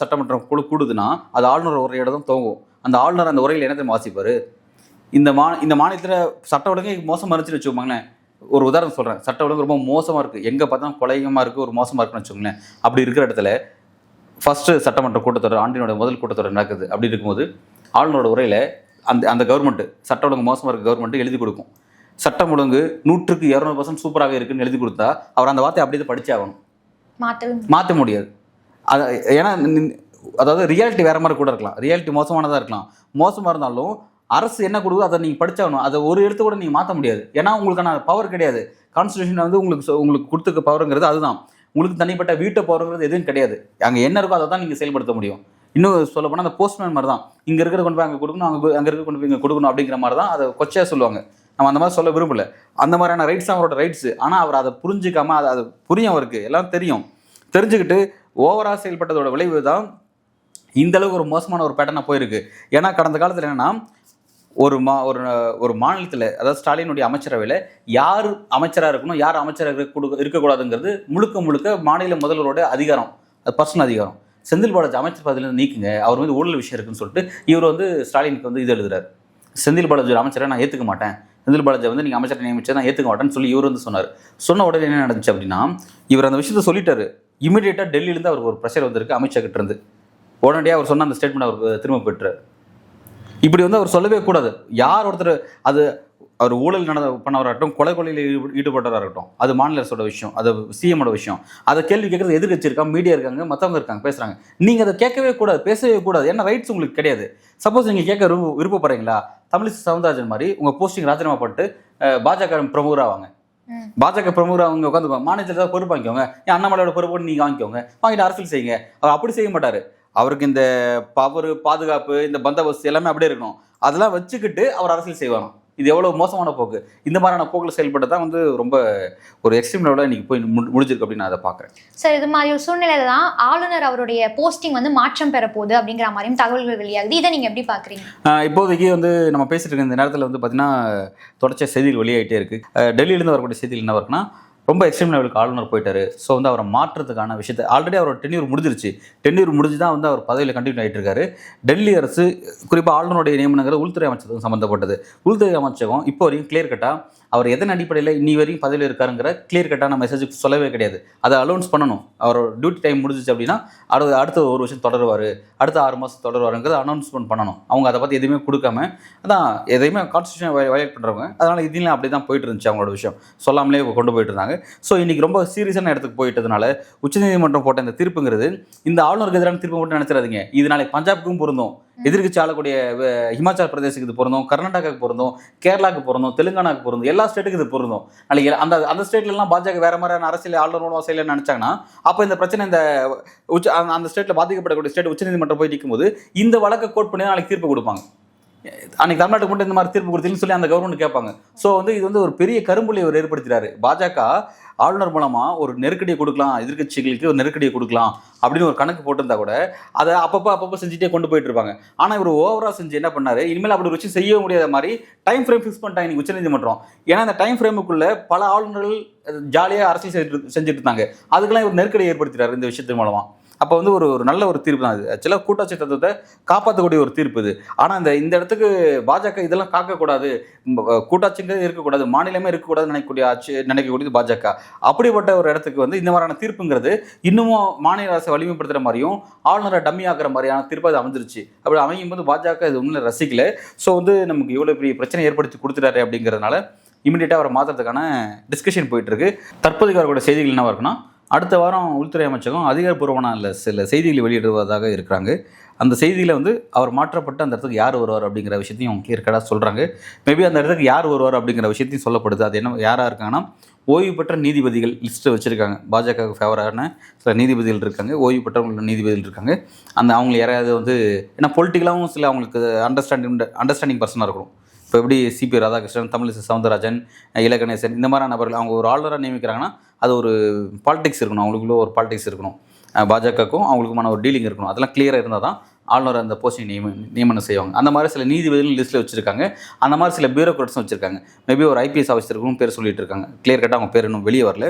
சட்டமன்றம் கூடுதுன்னா அது ஆளுநர் உரையோட தான் துவங்கும். அந்த ஆளுநர் அந்த உரையில் என்னத்தை வாசிப்பார், இந்த மாநிலத்தில் சட்ட ஒழுங்கு மோசமாக இருந்துச்சுன்னு வச்சுக்கோங்களேன். ஒரு உதாரணம் சொல்கிறேன், சட்ட ஒழுங்கு ரொம்ப மோசமாக இருக்குது, எங்கே பார்த்தா கொலைகமாக இருக்குது, ஒரு மோசமாக இருக்குன்னு வச்சுக்கோங்களேன். அப்படி இருக்கிற இடத்துல ஃபஸ்ட்டு சட்டமன்ற கூட்டத்தொடர், ஆண்டினுடைய முதல் கூட்டத்தொடர் நடக்குது. அப்படி இருக்கும்போது ஆளுநரோட உரையில் அந்த கவர்மெண்ட்டு சட்ட ஒழுங்கு மோசமாக இருக்க கவர்மெண்ட்டு எழுதி கொடுக்கும், சட்டம் ஒழுங்கு 100% சூப்பராக இருக்குன்னு எழுதி கொடுத்தா அவர் அந்த வார்த்தை அப்படியே படிச்சே ஆகணும், மாற்ற முடியாது. அது ஏன்னா அதாவது ரியாலிட்டி வேறு மாதிரி கூட இருக்கலாம், ரியாலிட்டி மோசமானதாக இருக்கலாம். மோசமாக இருந்தாலும் அரசு என்ன கொடுக்குதோ அதை நீங்கள் படிச்சாகணும். அதை ஒரு இடத்து கூட நீங்கள் மாற்ற முடியாது, ஏன்னா உங்களுக்கான பவர் கிடையாது. கான்ஸ்டியூஷன் வந்து உங்களுக்கு கொடுத்துருக்க பவருங்கிறது அதுதான். உங்களுக்கு தனிப்பட்ட வீட்டை போகிறங்கிறது எதுவும் கிடையாது. அங்கே என்ன இருக்கோ அதை தான் நீங்கள் செயல்படுத்த முடியும். இன்னும் சொல்ல போனால் அந்த போஸ்ட்மேன் மாதிரி தான், இங்கே இருக்கிற கொண்டு போய் அங்கே கொடுக்கணும், அங்கே இருக்க கொண்டு போய் இங்கே கொடுக்கணும் அப்படிங்கிற மாதிரி தான் அதை கொச்சையாக சொல்லுவாங்க. நம்ம அந்த மாதிரி சொல்ல விரும்பல. அந்த மாதிரியான ரைட்ஸ் அவரோட ரைட்ஸு. ஆனால் அவர் அதை புரிஞ்சிக்காம அது புரியும், அவருக்கு எல்லாம் தெரியும். தெரிஞ்சுக்கிட்டு ஓவராக செயல்பட்டதோட விளைவு தான் இந்த அளவுக்கு ஒரு மோசமான ஒரு பேட்டர்னாக போயிருக்கு. ஏன்னா கடந்த காலத்தில் என்னென்னா ஒரு மாநிலத்தில், அதாவது ஸ்டாலினுடைய அமைச்சரவையில் யார் அமைச்சராக இருக்கணும், யார் அமைச்சராக இருக்கக்கூடாதுங்கிறது முழுக்க முழுக்க மாநில முதல்வரோட அதிகாரம், அது பர்சனல் அதிகாரம். செந்தில் பாலாஜி அமைச்சர் பதவியிலேருந்து நீக்குங்க, அவர் வந்து ஊழல் விஷயம் இருக்குன்னு சொல்லிட்டு இவர் வந்து ஸ்டாலினுக்கு வந்து இது எழுதுறாரு. செந்தில் பாலாஜி ஒரு அமைச்சரை நான் ஏற்றுக்க மாட்டேன், செந்தில் பாலாஜி வந்து நீங்கள் அமைச்சரை நியமிச்சா நான் ஏற்றுக்க மாட்டேன்னு சொல்லி இவர் வந்து சொன்னார். சொன்ன உடனே என்ன நடந்துச்சு அப்படின்னா, இவர் அந்த விஷயத்த சொல்லிட்டாரு. இமீடியட்டாக டெல்லியிலேருந்து அவருக்கு ஒரு ப்ரெஷர் வந்திருக்கு அமைச்சர் கிட்ட இருந்து. உடனடியாக அவர் சொன்ன அந்த ஸ்டேட்மெண்ட் அவருக்கு திரும்ப பெற்றார். இப்படி வந்து அவர் சொல்லவே கூடாது. யார் ஒருத்தர் அது அவர் ஊழல் பண்ணவராகட்டும், கொலையில் ஈடுபட்டவராக இருக்கட்டும், அது மாநில அரசோட விஷயம், அது சிஎம்மோட விஷயம். அதை கேள்வி கேட்கறது எதிர்கட்சி இருக்காங்க, மீடியா இருக்காங்க, மற்றவங்க இருக்காங்க, பேசுகிறாங்க. நீங்கள் அதை கேட்கவே கூடாது, பேசவே கூடாது. ஏன்னா ரைட்ஸ் உங்களுக்கு கிடையாது. சப்போஸ் நீங்கள் கேட்க விருப்பப்படுறீங்களா, தமிழிசை சவுந்தரராஜன் மாதிரி உங்கள் போஸ்டிங் ராஜினாமா பண்ணிட்டு பாஜக பிரமுகராவாங்க. பாஜக பிரமுகர் அவங்க உட்காந்து மாநிலத்தில் ஏதாவது பொறுப்பு வாங்கிக்கோங்க, என் அண்ணாமலையோட பொறுப்பு நீங்கள் வாங்கிக்கோங்க, வாங்கிட்டு அரசியல் செய்யுங்க. அவர் அப்படி செய்ய மாட்டார். அவருக்கு இந்த பவர், பாதுகாப்பு, இந்த பந்தோபஸ்து எல்லாமே அப்படியே இருக்கணும். அதெல்லாம் வச்சுக்கிட்டு அவர் அரசியல் செய்வாராம். இது எவ்வளோ மோசமான போக்கு. இந்த மாதிரியான போக்கில் செயல்பட்டு தான் வந்து ரொம்ப ஒரு எக்ஸ்ட்ரீம் லெவலில் இன்றைக்கி போய் முடிஞ்சிருக்கு அப்படின்னு நான் அதை பார்க்குறேன்.
சார், இது மாதிரி ஒரு சூழ்நிலையில தான் ஆளுநர் அவருடைய போஸ்டிங் வந்து மாற்றம் பெற போகுது அப்படிங்கிற மாதிரியும் தகவல்கள் வெளியாகுது. இதை நீங்கள் எப்படி பார்க்குறீங்க?
இப்போதைக்கு வந்து நம்ம பேசிட்டு இருக்க இந்த நேரத்தில் வந்து பார்த்தீங்கன்னா தொடர்ச்சியாக செய்திகள் வெளியாகிட்டே இருக்குது. டெல்லியிலேருந்து வரக்கூடிய செய்திகள் என்ன இருக்குன்னா, ரொம்ப எக்ஸ்ட்ரீம் லெவலுக்கு ஆளுநர் போயிட்டாரு. ஸோ வந்து அவரை மாற்றத்துக்கான விஷயத்தை ஆல்ரெடி அவரோட டென்யூர் முடிஞ்சிருச்சு. டென்யூர் முடிஞ்சு தான் வந்து அவர் பதவியில் கண்டினியூ ஆகிட்டு இருக்காரு. டெல்லி அரசு குறிப்பாக ஆளுநருடைய நியமனங்கிறது உள்துறை அமைச்சகம் சம்மந்தப்பட்டது. உள்துறை அமைச்சகம் இப்போ வரைக்கும் கிளியர் கட்டாக அவர் எதன் அடிப்படையில் இன்னி வரைக்கும் பதவியில் இருக்காருங்கிற கிளியர் கட்டான மெசேஜ் சொல்லவே கிடையாது. அதை அலௌன்ஸ் பண்ணணும். அவரோட டியூட்டி டைம் முடிஞ்சிச்சு அப்படின்னா அடுத்த ஒரு வருஷம் தொடருவார், அடுத்த 6 மாதம் தொடருவாருங்கிறத அனௌன்ஸ்மெண்ட் பண்ணணும். அவங்க அதை பற்றி எதுவுமே கொடுக்காம அதான் எதையுமே கான்ஸ்டியூஷன் வயலேட் பண்ணுறவங்க. அதனால் இதெல்லாம் அப்படி தான் போயிட்டு இருந்துச்சு. அவங்களோட விஷயம் சொல்லாமலே கொண்டு போயிட்டு இருந்தாங்க. ஸோ இன்றைக்கி ரொம்ப சீரியஸான இடத்துக்கு போயிட்டதுனால உச்சநீதிமன்றம் போட்ட இந்த தீர்ப்புங்கிறது இந்த ஆளுநருக்கு எதிரான தீர்ப்பு மட்டும் நினச்சிடாதீங்க. இது நாளைக்கு பஞ்சாபுக்கும் பொருந்தும், எதிர்கட்சி ஆளக்கூடிய ஹிமாச்சல பிரதேசுக்கு இது பொருந்தும், கர்நாடகாவுக்கு பொருந்தும், கேரளாவுக்கு பொருந்தும், தெலுங்கானாவுக்கு பொருந்தும், எல்லா ஸ்டேட்டுக்கு இது பொருந்தும். நாளைக்கு அந்த ஸ்டேட்லாம் பாஜக வேற மாதிரியான அரசியல் ஆளுநர் மூலமாக செய்யலன்னு நினச்சாங்கன்னா அப்போ இந்த பிரச்சனை இந்த அந்த ஸ்டேட்டில் பாதிக்கப்படக்கூடிய ஸ்டேட் உச்சநீதிமன்றம் போய் நிற்கும் போது இந்த வழக்கை கோட் பண்ணி நாளைக்கு தீர்ப்பு கொடுப்பாங்க. அன்னைக்கு தமிழ்நாட்டுக்கு மட்டும் இந்த மாதிரி தீர்ப்பு கொடுத்தீங்கன்னு சொல்லி அந்த கவர்மெண்ட் கேட்பாங்க. ஸோ வந்து இது வந்து ஒரு பெரிய கரும்புள்ளியை அவர் ஏற்படுத்துறாரு. பாஜக ஆளுநர் மூலமாக ஒரு நெருக்கடியை கொடுக்கலாம், எதிர்கட்சிகளுக்கு ஒரு நெருக்கடியை கொடுக்கலாம் அப்படின்னு ஒரு கணக்கு போட்டிருந்தா கூட அதை அப்பப்போ செஞ்சுட்டே கொண்டு போயிட்டு இருப்பாங்க. ஆனால் இவர் ஓவராக செஞ்சு என்ன பண்ணாரு, இனிமேல் அப்படி ஒரு விஷயம் செய்ய முடியாத மாதிரி டைம் ஃப்ரேம் ஃபிக்ஸ் பண்ணிட்டாங்க இன்னைக்கு உச்சநீதிமன்றம். ஏன்னா அந்த டைம் ஃப்ரேமுக்குள்ள பல ஆளுநர்கள் ஜாலியாக அரசியல் செஞ்சுட்டு இருந்தாங்க. அதுக்கெல்லாம் இவர் நெருக்கடியை ஏற்படுத்திட்டாரு இந்த விஷயத்தின் மூலமாக. அப்போ வந்து ஒரு நல்ல ஒரு தீர்ப்பு தான். அது ஆக்சுவலாக கூட்டாட்சி தத்துவத்தை காப்பாற்றக்கூடிய ஒரு தீர்ப்பு இது. ஆனால் இந்த இடத்துக்கு பாஜக இதெல்லாம் காக்கக்கூடாது, கூட்டாட்சிங்கிறது இருக்கக்கூடாது, மாநிலமே இருக்கக்கூடாதுன்னு நினைக்கக்கூடியது பாஜக. அப்படிப்பட்ட ஒரு இடத்துக்கு வந்து இந்த மாதிரியான தீர்ப்புங்கிறது இன்னமும் மாநில அரசை வலிமைப்படுத்துகிற மாதிரியும் ஆளுநரை டம்மி ஆக்குற மாதிரியான தீர்ப்பு அது அமைஞ்சிருச்சு. அப்படி அமையும் போது பாஜக இது ஒன்றும் ரசிக்கல. ஸோ வந்து நமக்கு இவ்வளோ பெரிய பிரச்சனை ஏற்படுத்தி கொடுத்துட்டாரு அப்படிங்கிறதுனால இமீடியட்டாக அவரை மாற்றுறதுக்கான டிஸ்கஷன் போயிட்டு இருக்கு. தற்போதைக்கு அவரோட செய்திகள் என்னவா இருக்குன்னா, அடுத்த வாரம் உள்துறை அமைச்சகம் அதிகாரப்பூர்வமான சில செய்திகளை வெளியிடுவதாக இருக்கிறாங்க. அந்த செய்தியில் வந்து அவர் மாற்றப்பட்டு அந்த இடத்துக்கு யார் வருவார் அப்படிங்கிற விஷயத்தையும் அவங்க கிளியர் கட்டாக சொல்கிறாங்க. மேபி அந்த இடத்துக்கு யார் வருவார் அப்படிங்கிற விஷயத்தையும் சொல்லப்படுது. அது என்ன யாராக இருக்காங்கன்னா, ஓய்வு பெற்ற நீதிபதிகள் லிஸ்ட்டு வச்சுருக்காங்க. பாஜகவுக்கு ஃபேவரான சில நீதிபதிகள் இருக்காங்க, ஓய்வு பெற்ற நீதிபதிகள் இருக்காங்க. அவங்க யாராவது வந்து ஏன்னா பொலிட்டிக்கலாகவும் சில அவங்களுக்கு அண்டர்ஸ்டாண்டிங் பர்சனாக இருக்கணும். இப்போ எப்படி சிபி ராதாகிருஷ்ணன், தமிழிசை சவுந்தரராஜன், இலகணேசன் இந்த மாதிரியான நபர்கள் அவங்க ஒரு ஆளுநராக நியமிக்கிறாங்கன்னா அது ஒரு பாலிடிக்ஸ் இருக்கணும், அவங்களுக்குள்ள ஒரு பாலிடிக்ஸ் இருக்கணும், பாஜகவுக்கும் அவங்களுக்குமான ஒரு டீலிங் இருக்கணும். அதெல்லாம் கிளியராக இருந்தால் தான் ஆளுநர் அந்த போஸ்டிங் நியமனம் செய்வாங்க. அந்த மாதிரி சில நீதிபதிகள் லிஸ்ட்டில் வச்சுருக்காங்க. அந்த மாதிரி சில பியூரோக்ராட்ஸும் வச்சுருக்காங்க. மேபி ஒரு ஐபிஎஸ் ஆஃபீஸருக்கும் பேர் சொல்லிட்டு இருக்காங்க. கிளியர் கட்டாக அவங்க பேர் இன்னும் வெளியே வரல,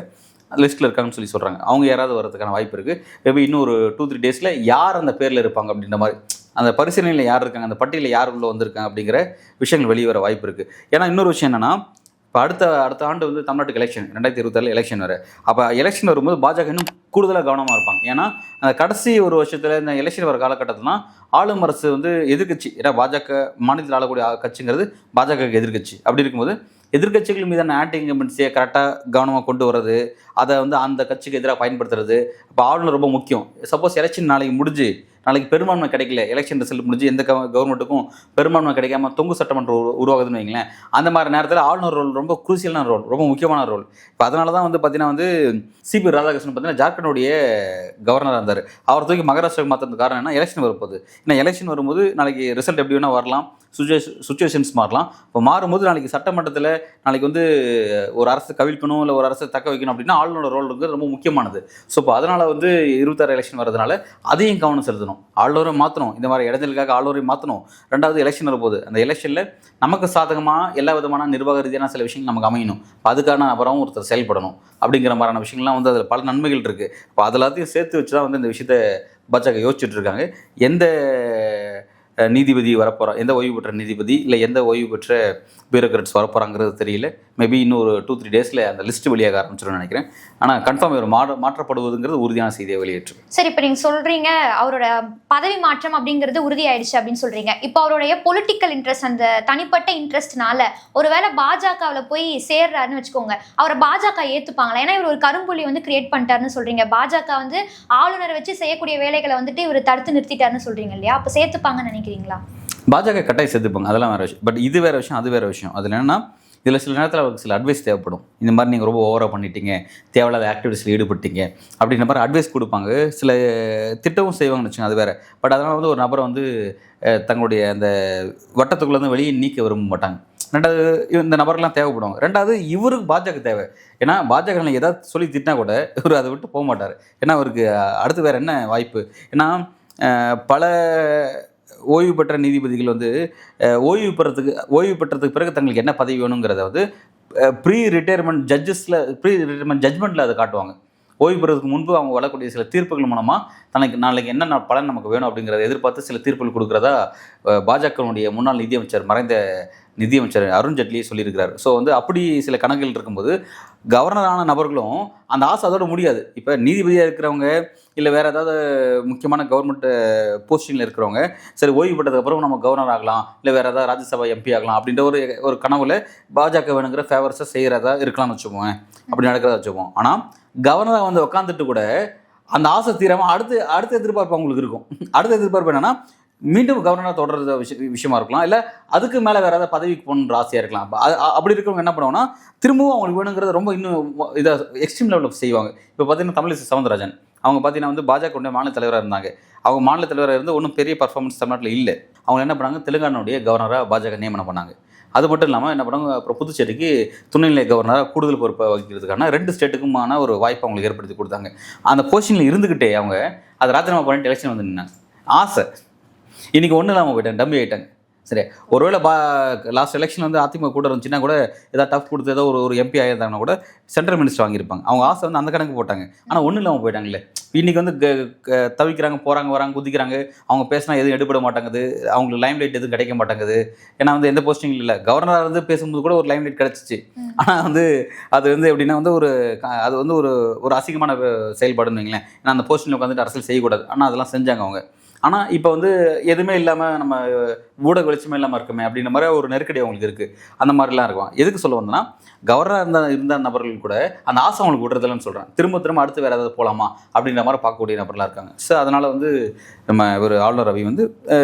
லிஸ்ட்டில் இருக்காங்கன்னு சொல்லி சொல்கிறாங்க. அவங்க யாராவது வரதுக்கான வாய்ப்பு இருக்குது. மேபி இன்னும் ஒரு 2-3 டேஸில் யார் அந்த பேரில் இருப்பாங்க அப்படின்ற மாதிரி அந்த பரிசீலனையில் யார் இருக்காங்க, அந்த பட்டியலில் யார் உள்ள வந்திருக்காங்க அப்படிங்கிற விஷயங்கள் வெளியே வர வாய்ப்பு இருக்குது. ஏன்னா இன்னொரு விஷயம் என்னென்னா, இப்போ அடுத்த ஆண்டு வந்து தமிழ்நாட்டுக்கு எலெக்ஷன் 2026 எலெக்ஷன் வர. அப்போ எலெக்ஷன் வரும்போது பாஜக இன்னும் கூடுதலாக கவனமாக இருப்பாங்க. ஏன்னா அந்த கடைசி ஒரு வருஷத்தில் இந்த எலெக்ஷன் வர காலகட்டத்தில் தான் ஆளும் அரசு வந்து எதிர்கட்சி, ஏன்னா பாஜக மாநிலத்தில் ஆளக்கூடிய கட்சிங்கிறது பாஜகவுக்கு எதிர்கட்சி. அப்படி இருக்கும்போது எதிர்கட்சிகள் மீதான ஆன்டி இன்கம்பன்சியை கரெக்டாக கவனமாக கொண்டு வர்றது, அதை வந்து அந்த கட்சிக்கு எதிராக பயன்படுத்துறது. இப்போ ஆளுநர் ரொம்ப முக்கியம். சப்போஸ் எலெக்ஷன் நாளைக்கு முடிஞ்சு நாளைக்கு பெரும்பான்மை கிடைக்கல, எலெக்ஷன் ரிசல்ட் முடிஞ்சு எந்த கவர்மெண்ட்டுக்கும் பெரும்பான்மை கிடைக்காம தொங்கு சட்டமன்றம் உருவாகுதுன்னு வைங்களேன். அந்த மாதிரி நேரத்தில் ஆளுநர் ரோல் ரொம்ப குரூசியலான ரோல், ரொம்ப முக்கியமான ரோல். இப்போ அதனால தான் வந்து பார்த்தீங்கன்னா வந்து சிபி ராதாகிருஷ்ணன் பார்த்தீங்கன்னா ஜார்க்கண்டுடைய கவர்னராக இருந்தார். அவர் தூக்கி மகாராஷ்டிராவுக்கு மாற்றுறது காரணம் என்ன, எலெக்ஷன் வரப்போகுது. ஏன்னா எலெக்ஷன் வரும்போது நாளைக்கு ரிசல்ட் எப்படி வேணால் வரலாம், சுச்சுவேஷன்ஸ் மாறலாம். இப்போ மாறும்போது நாளைக்கு சட்டமன்றத்தில் நாளைக்கு வந்து ஒரு அரசு கவிழ்க்கணும் இல்லை ஒரு அரசை தக்க வைக்கணும் அப்படின்னா ஆளுநர் ரோல் இருக்கிறது ரொம்ப முக்கியமானது. ஸோ இப்போ அதனால் வந்து 26 எலெக்ஷன் வரதுனால அதையும் கவனம் செலுத்தணும். ஆளுநரை மாற்றணும், இந்த மாதிரி இடைஞ்சலுக்காக ஆளுநரை மாற்றணும். ரெண்டாவது எலெக்ஷன் வரப்போகுது, அந்த எலெக்ஷனில் நமக்கு சாதகமாக எல்லா விதமான நிர்வாக ரீதியான சில விஷயங்கள் நமக்கு அமையணும். அதுக்கான நபராகவும் ஒருத்தர் செயல்படணும் அப்படிங்கிற மாதிரியான விஷயங்கள்லாம் வந்து அதில் பல நன்மைகள் இருக்குது. இப்போ அது எல்லாத்தையும் சேர்த்து வச்சு தான் வந்து இந்த விஷயத்தை பாஜக யோசிச்சுட்டு இருக்காங்க. எந்த நீதிபதி வரப்போகிறா, எந்த ஓய்வு பெற்ற நீதிபதி இல்லை எந்த ஓய்வு பெற்ற பியூரோக்ராட்ஸ் வரப்போகிறாங்கிறது தெரியல. மேபி இன்னும் ஒரு 2-3 டேஸில் அந்த லிஸ்ட் வெளியாக ஆரம்பிச்சிடும் நினைக்கிறேன். ஆனால் கன்ஃபார்ம் ஒரு மாற்றப்படுவதுங்கிறது உறுதியான செய்தியை வெளியேற்று.
சரி, இப்போ நீங்கள் சொல்கிறீங்க அவரோட பதவி மாற்றம் அப்படிங்கிறது உறுதியாயிடுச்சு அப்படின்னு சொல்கிறீங்க. இப்போ அவருடைய பொலிட்டிக்கல் இன்ட்ரெஸ்ட், அந்த தனிப்பட்ட இன்ட்ரெஸ்ட்னால ஒருவேளை பாஜகவில் போய் சேர்றாருன்னு வச்சுக்கோங்க, அவரை பாஜக ஏற்றுப்பாங்களா? ஏன்னா இவர் ஒரு கரும்புலி வந்து கிரியேட் பண்ணிட்டாருன்னு சொல்கிறீங்க. பாஜக வந்து ஆளுநரை வச்சு செய்யக்கூடிய வேலைகளை வந்துட்டு இவர் தடுத்து நிறுத்திட்டாருன்னு சொல்கிறீங்க இல்லையா? அப்போ சேர்த்துப்பாங்கன்னு நினைக்கிறீங்களா?
பாஜக கட்டாயம் சேர்த்துப்பாங்க, அதெல்லாம் வேறு விஷயம். பட் இது வேறு விஷயம், அது வேறு விஷயம். அதில் என்னென்னா இதில் சில நேரத்தில் அவருக்கு சில அட்வைஸ் தேவைப்படும். இந்த மாதிரி நீங்கள் ரொம்ப ஓவராக பண்ணிட்டீங்க, தேவையில்லாத ஆக்டிவிட்டீஸில் ஈடுபட்டீங்க அப்படின்ற மாதிரி அட்வைஸ் கொடுப்பாங்க. சில திட்டமும் செய்வாங்கன்னு வச்சுக்கோங்க, அது வேறு. பட் அதனால் வந்து ஒரு நபரை வந்து தங்களுடைய அந்த வட்டத்துக்குள்ளேருந்து வெளியே நீக்க விரும்ப மாட்டாங்க. ரெண்டாவது இந்த நபர்கள்லாம் தேவைப்படுவாங்க. ரெண்டாவது இவருக்கு பாஜக தேவை. ஏன்னா பாஜக ஏதாவது சொல்லி திட்டினா கூட இவர் அதை விட்டு போக மாட்டார். ஏன்னா அவருக்கு அடுத்து வேறு என்ன வாய்ப்பு? ஏன்னா பல ஓய்வு பெற்ற நீதிபதிகள் வந்து ஓய்வு பெற்றதுக்கு பிறகு தங்களுக்கு என்ன பதவி வேணுங்கிறத வந்து ப்ரீ ரிட்டையர்மெண்ட் ஜட்மெண்ட்டில் அதை காட்டுவாங்க. ஓய்வு பெறதுக்கு முன்பு அவங்க வரக்கூடிய சில தீர்ப்புகள் மூலமாக நாளைக்கு என்ன பலன் நமக்கு வேணும் அப்படிங்கிறத எதிர்பார்த்து சில தீர்ப்புகள் கொடுக்குறதா பாஜகவுடைய முன்னாள் மறைந்த நிதியமைச்சர் அருண்ஜேட்லியே சொல்லியிருக்கிறார். ஸோ வந்து அப்படி சில கணக்குகள் இருக்கும்போது கவர்னரான நபர்களும் அந்த ஆசை அதோட முடியாது. இப்போ நீதிபதியாக இருக்கிறவங்க இல்லை வேறு ஏதாவது முக்கியமான கவர்மெண்ட் போஸ்டிங்கில் இருக்கிறவங்க சரி ஓய்வு பெற்றதுக்கப்புறம் நம்ம கவர்னர் ஆகலாம், இல்லை வேறு ஏதாவது ராஜ்யசபா எம்பி ஆகலாம் அப்படின்ற ஒரு கனவுல பாஜக வேணுங்கிற ஃபேவர்ஸை செய்கிறதா இருக்கலாம்னு வச்சுப்போம், அப்படி நடக்கிறதா வச்சுப்போம். ஆனால் கவர்னராக வந்து உட்காந்துட்டு கூட அந்த ஆசை தீராமல் அடுத்த எதிர்பார்ப்பு அவங்களுக்கு இருக்கும். அடுத்த எதிர்பார்ப்பு என்னென்னா மீண்டும் கவர்னராக தொடர்ற விஷயமா இருக்கலாம், இல்லை அதுக்கு மேலே வேறு ஏதாவது பதவிக்கு போகணுன்ற ஆசையாக இருக்கலாம். அப்படி இருக்கிறவங்க என்ன பண்ணுவாங்கன்னா திரும்பவும் அவங்களுக்கு வேணுங்கிறது ரொம்ப இன்னும் இதாக எக்ஸ்ட்ரீம் லெவலில் செய்வாங்க. இப்போ பார்த்தீங்கன்னா தமிழிசை சவுந்தரராஜன் அவங்க பார்த்தீங்கன்னா வந்து பாஜக மாநில தலைவராக இருந்தாங்க. அவங்க மாநில தலைவராக இருந்து ஒன்றும் பெரிய பர்ஃபார்மன்ஸ் தமிழ்நாட்டில் இல்லை. அவங்க என்ன பண்ணாங்க, தெலுங்கானாவுடைய கவர்னராக பாஜக நியமனம் பண்ணாங்க. அது மட்டும் இல்லாமல் என்ன பண்ணாங்க, அப்புறம் புதுச்சேரிக்கு துணைநிலை கவர்னராக கூடுதல் பொறுப்பை வகிக்கிறதுக்கான 2 ஸ்டேட்டுக்குமான ஒரு வாய்ப்பை அவங்களுக்கு ஏற்படுத்தி கொடுத்தாங்க. அந்த பொசிஷனில் இருந்துக்கிட்டே அவங்க அதை ராஜினாமா பண்ணிட்டு எலெக்ஷன் வந்து நின்னாங்க. ஆசை இன்றைக்கி ஒன்றும் இல்லாமல் போயிட்டாங்க, டம்மி ஆகிட்டாங்க. சரி, ஒருவேளை லாஸ்ட் எலெக்ஷன் வந்து அதிமுக கூட இருந்துச்சுன்னா கூட ஏதாவது டஃப் கொடுத்து ஏதோ ஒரு எம்பி ஆகியிருந்தாங்கன்னா கூட சென்ட்ரல் மினிஸ்டர் வாங்கியிருப்பாங்க. அவங்க ஆசை வந்து அந்த கணக்கு போட்டாங்க. ஆனால் ஒன்றும் இல்லாமல் போயிட்டாங்களே. இன்றைக்கி வந்து தவிக்கிறாங்க, போகிறாங்க வராங்க, குதிக்கிறாங்க. அவங்க பேசினா எதுவும் எடுபட மாட்டேங்குது, அவங்களுக்கு லைம் லைட் எதுவும் கிடைக்க மாட்டேங்குது. ஏன்னா வந்து எந்த போஸ்டிங் இல்லை. கவர்னராக இருந்து பேசும்போது கூட ஒரு லைம் லைட் கிடச்சிச்சு. ஆனால் வந்து அது வந்து எப்படின்னா வந்து அது வந்து ஒரு அசிங்கமான செயல்பாடுன்னு வைங்களேன். ஏன்னா அந்த போஸ்டிங்கில் உட்காந்துட்டு அரசியல் செய்யக்கூடாது. ஆனால் அதெல்லாம் செஞ்சாங்க அவங்க. ஆனால் இப்போ வந்து எதுவுமே இல்லாமல் நம்ம ஊடக வெளிச்சமே இல்லாமல் இருக்குமே அப்படின்ற மாதிரி ஒரு நெருக்கடி அவங்களுக்கு இருக்குது. அந்த மாதிரிலாம் இருக்கும். எதுக்கு சொல்ல வந்தோன்னா கவர்னராக இருந்த நபர்கள் கூட அந்த ஆசை அவங்களுக்கு விடுறதில்லன்னு சொல்கிறேன். திரும்ப அடுத்து வேறு ஏதாவது போகலாமா அப்படின்ற மாதிரி பார்க்கக்கூடிய நபர்களாக இருக்காங்க. ஸோ அதனால் வந்து நம்ம ஒரு ஆளுநர் ரவி வந்து